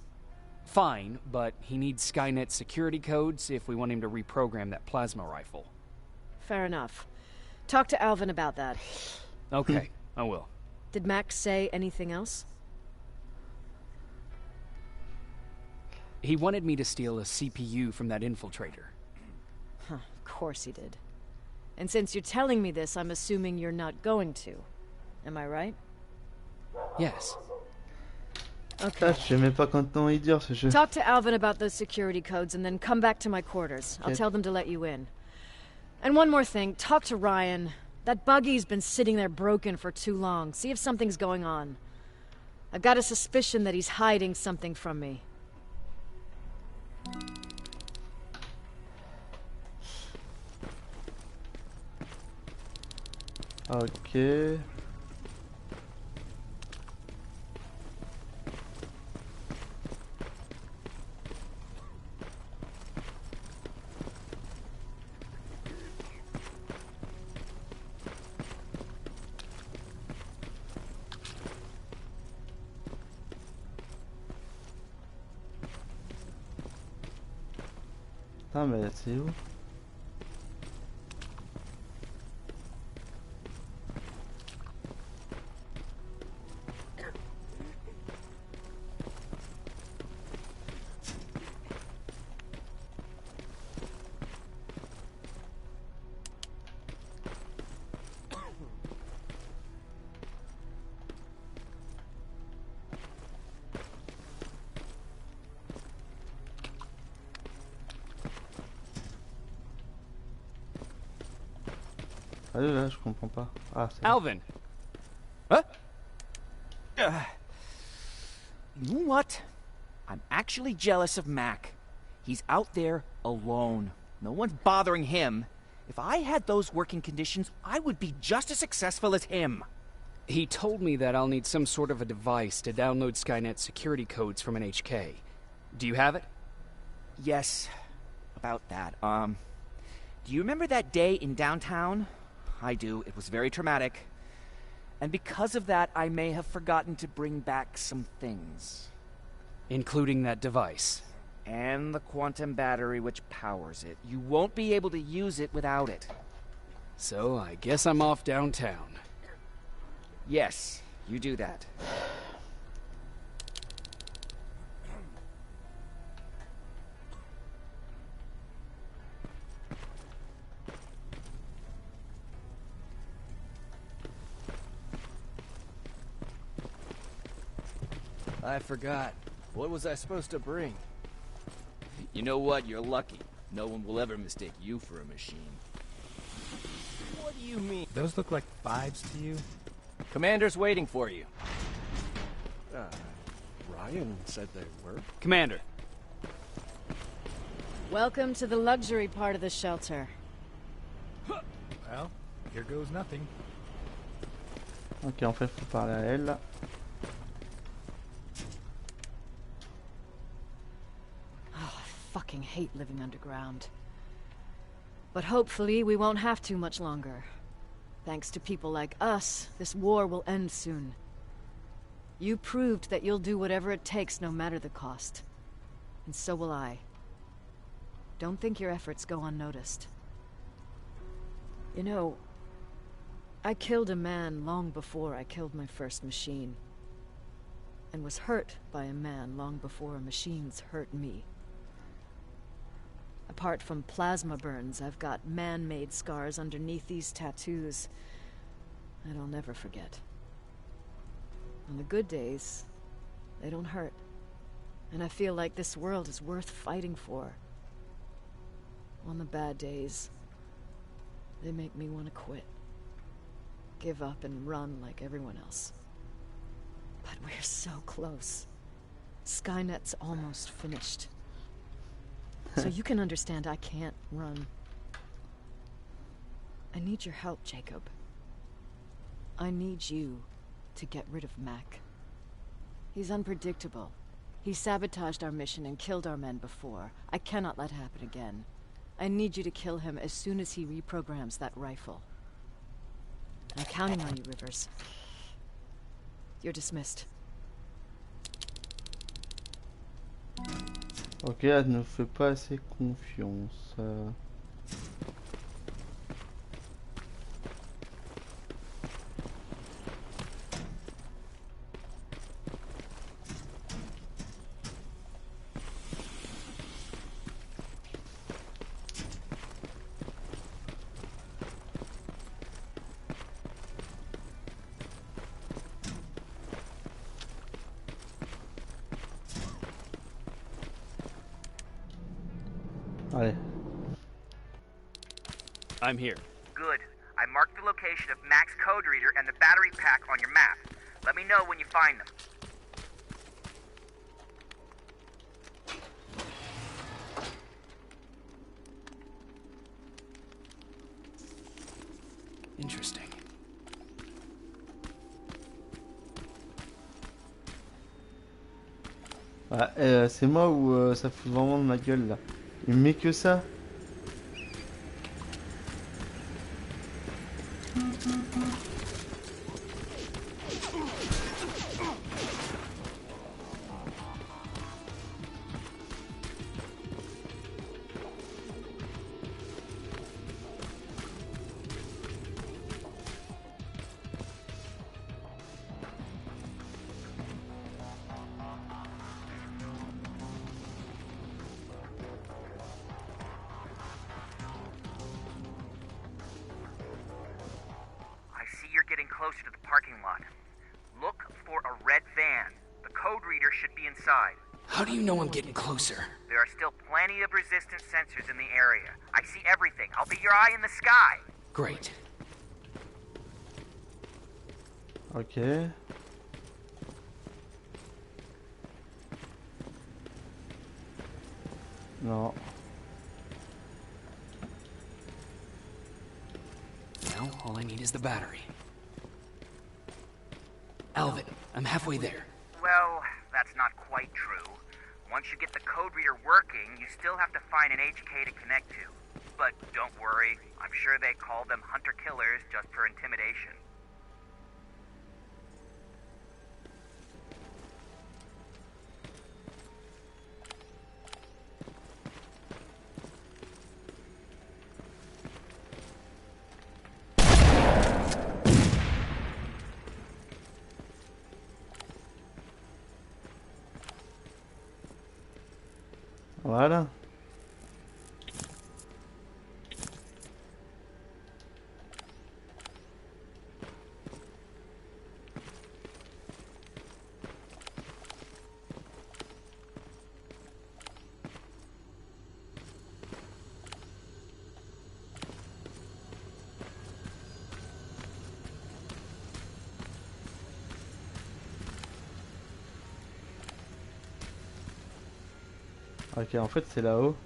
Speaker 3: Fine, but he needs Skynet security codes if we want him to reprogram that plasma rifle.
Speaker 8: Fair enough. Talk to Alvin about that.
Speaker 3: Okay, I will.
Speaker 8: Did Mac say anything else?
Speaker 3: He wanted me to steal a CPU from that infiltrator.
Speaker 8: Huh, of course he did. And since you're telling me this, I'm assuming you're not going to. Am I right?
Speaker 3: Yes.
Speaker 1: Ah, je sais même pas quand temps il dure ce jeu.
Speaker 8: Talk to Alvin about those security codes and then come back to my quarters. I'll tell them to let you in. And one more thing, talk to Ryan. That buggy's been sitting there broken for too long. See if something's going on. I've got a suspicion that he's hiding something from me.
Speaker 1: Ok. Ah mais c'est où? Allez là, je comprends pas. Ah, c'est
Speaker 3: Alvin!
Speaker 9: Huh? You know what? I'm actually jealous of Mac. He's out there alone. No one's bothering him. If I had those working conditions, I would be just as successful as him.
Speaker 3: He told me that I'll need some sort of a device to download Skynet security codes from an HK. Do you have it?
Speaker 9: Yes, about that. Do you remember that day in downtown? I do. It was very traumatic. And because of that, I may have forgotten to bring back some things.
Speaker 3: Including that device.
Speaker 9: And the quantum battery which powers it. You won't be able to use it without it.
Speaker 3: So I guess I'm off downtown.
Speaker 9: Yes, you do that.
Speaker 10: I forgot. What was I supposed to bring?
Speaker 9: You know what? You're lucky. No one will ever mistake you for a machine.
Speaker 10: What do you mean?
Speaker 7: Those look like 5s to you?
Speaker 10: Commander's waiting for you. Ryan said they were.
Speaker 3: Commander.
Speaker 8: Welcome to the luxury part of the shelter.
Speaker 7: Well, here goes nothing.
Speaker 1: Ok, en fait, faut parler à elle.
Speaker 8: Oh, I fucking hate living underground. But hopefully we won't have to much longer. Thanks to people like us, this war will end soon. You proved that you'll do whatever it takes no matter the cost. And so will I. Don't think your efforts go unnoticed. You know, I killed a man long before I killed my first machine. And was hurt by a man long before machines hurt me. Apart from plasma burns, I've got man-made scars underneath these tattoos that I'll never forget. On the good days, they don't hurt. And I feel like this world is worth fighting for. On the bad days, they make me want to quit. Give up and run like everyone else. But we're so close. Skynet's almost finished. So you can understand I can't run. I need your help, Jacob. I need you to get rid of Mac. He's unpredictable. He sabotaged our mission and killed our men before. I cannot let happen again. I need you to kill him as soon as he reprograms that rifle. I'm counting on you, Rivers. You're dismissed.
Speaker 1: Ok, elle ne fait pas assez confiance. Allez.
Speaker 3: I'm here.
Speaker 13: Good. I marked the location of Mac's code reader and the battery pack on your map. Let me know when you find them.
Speaker 3: Interesting.
Speaker 1: Ouais, c'est moi ou ça fout vraiment de ma gueule là. Il me met que ça.
Speaker 13: Closer to the parking lot. Look for a red van. The code reader should be inside.
Speaker 3: How do you know I'm getting closer?
Speaker 13: There are still plenty of resistance sensors in the area. I see everything. I'll be your eye in the sky.
Speaker 3: Great.
Speaker 1: Ok. Non.
Speaker 3: Now, all I need is the battery. Alvin, I'm halfway there.
Speaker 13: Well, that's not quite true. Once you get the code reader working, you still have to find an HK to connect to. But don't worry, I'm sure they call them hunter-killers just for intimidation.
Speaker 1: Voilà. Ok, en fait c'est là-haut.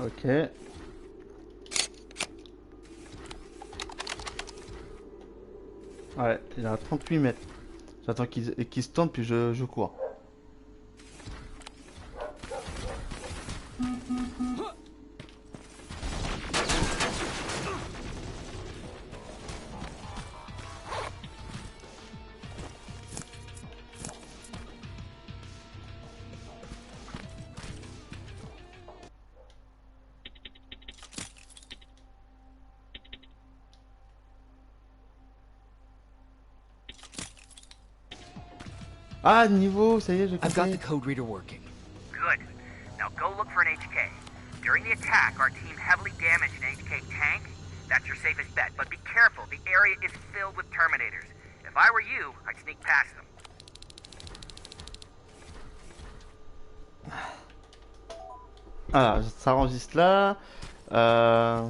Speaker 1: Ok. Ouais, il est à 38 mètres. J'attends qu'il se tourne puis je cours. Ah, niveau, ça y est, j'ai
Speaker 3: I've got
Speaker 1: compris.
Speaker 3: the code reader working.
Speaker 13: Good. Now go look for an HK. During the attack, our team heavily damaged an HK tank. That's your safest bet, but be careful. The area is filled with Terminators. If I were you, I'd sneak past them.
Speaker 1: Ah, ça enregistre là. Euh...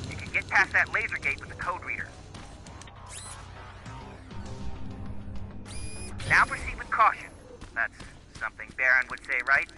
Speaker 13: You can get past that laser gate with the code reader. Now proceed with caution. That's something Baron would say, right?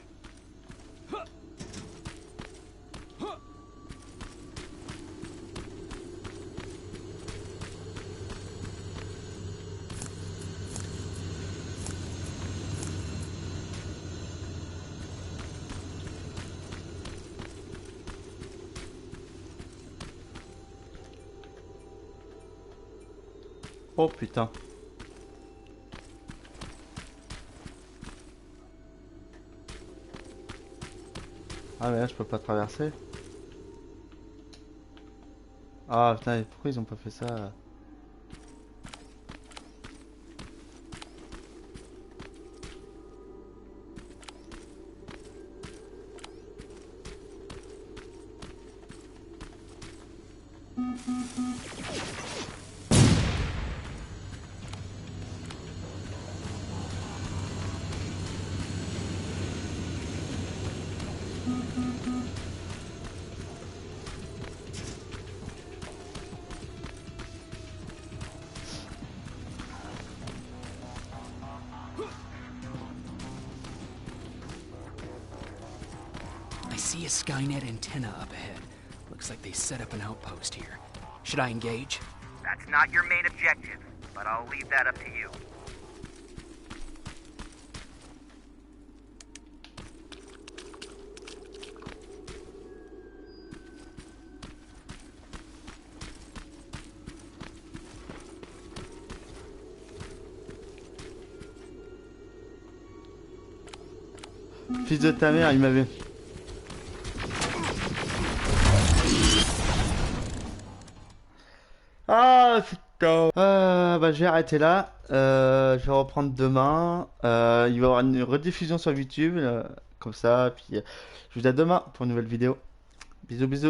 Speaker 1: Oh putain. Ah mais là je peux pas traverser. Ah putain, pourquoi ils ont pas fait ça?
Speaker 3: I see a Skynet antenna up ahead. Looks like they set up an outpost here. Should I engage?
Speaker 13: That's not your main objective, but I'll leave that up to you.
Speaker 1: Fils de ta mère, il m'avait... Ah putain. Bah je vais arrêter là. Je vais reprendre demain. Il va y avoir une rediffusion sur YouTube. Comme ça. Puis je vous dis à demain pour une nouvelle vidéo. Bisous bisous.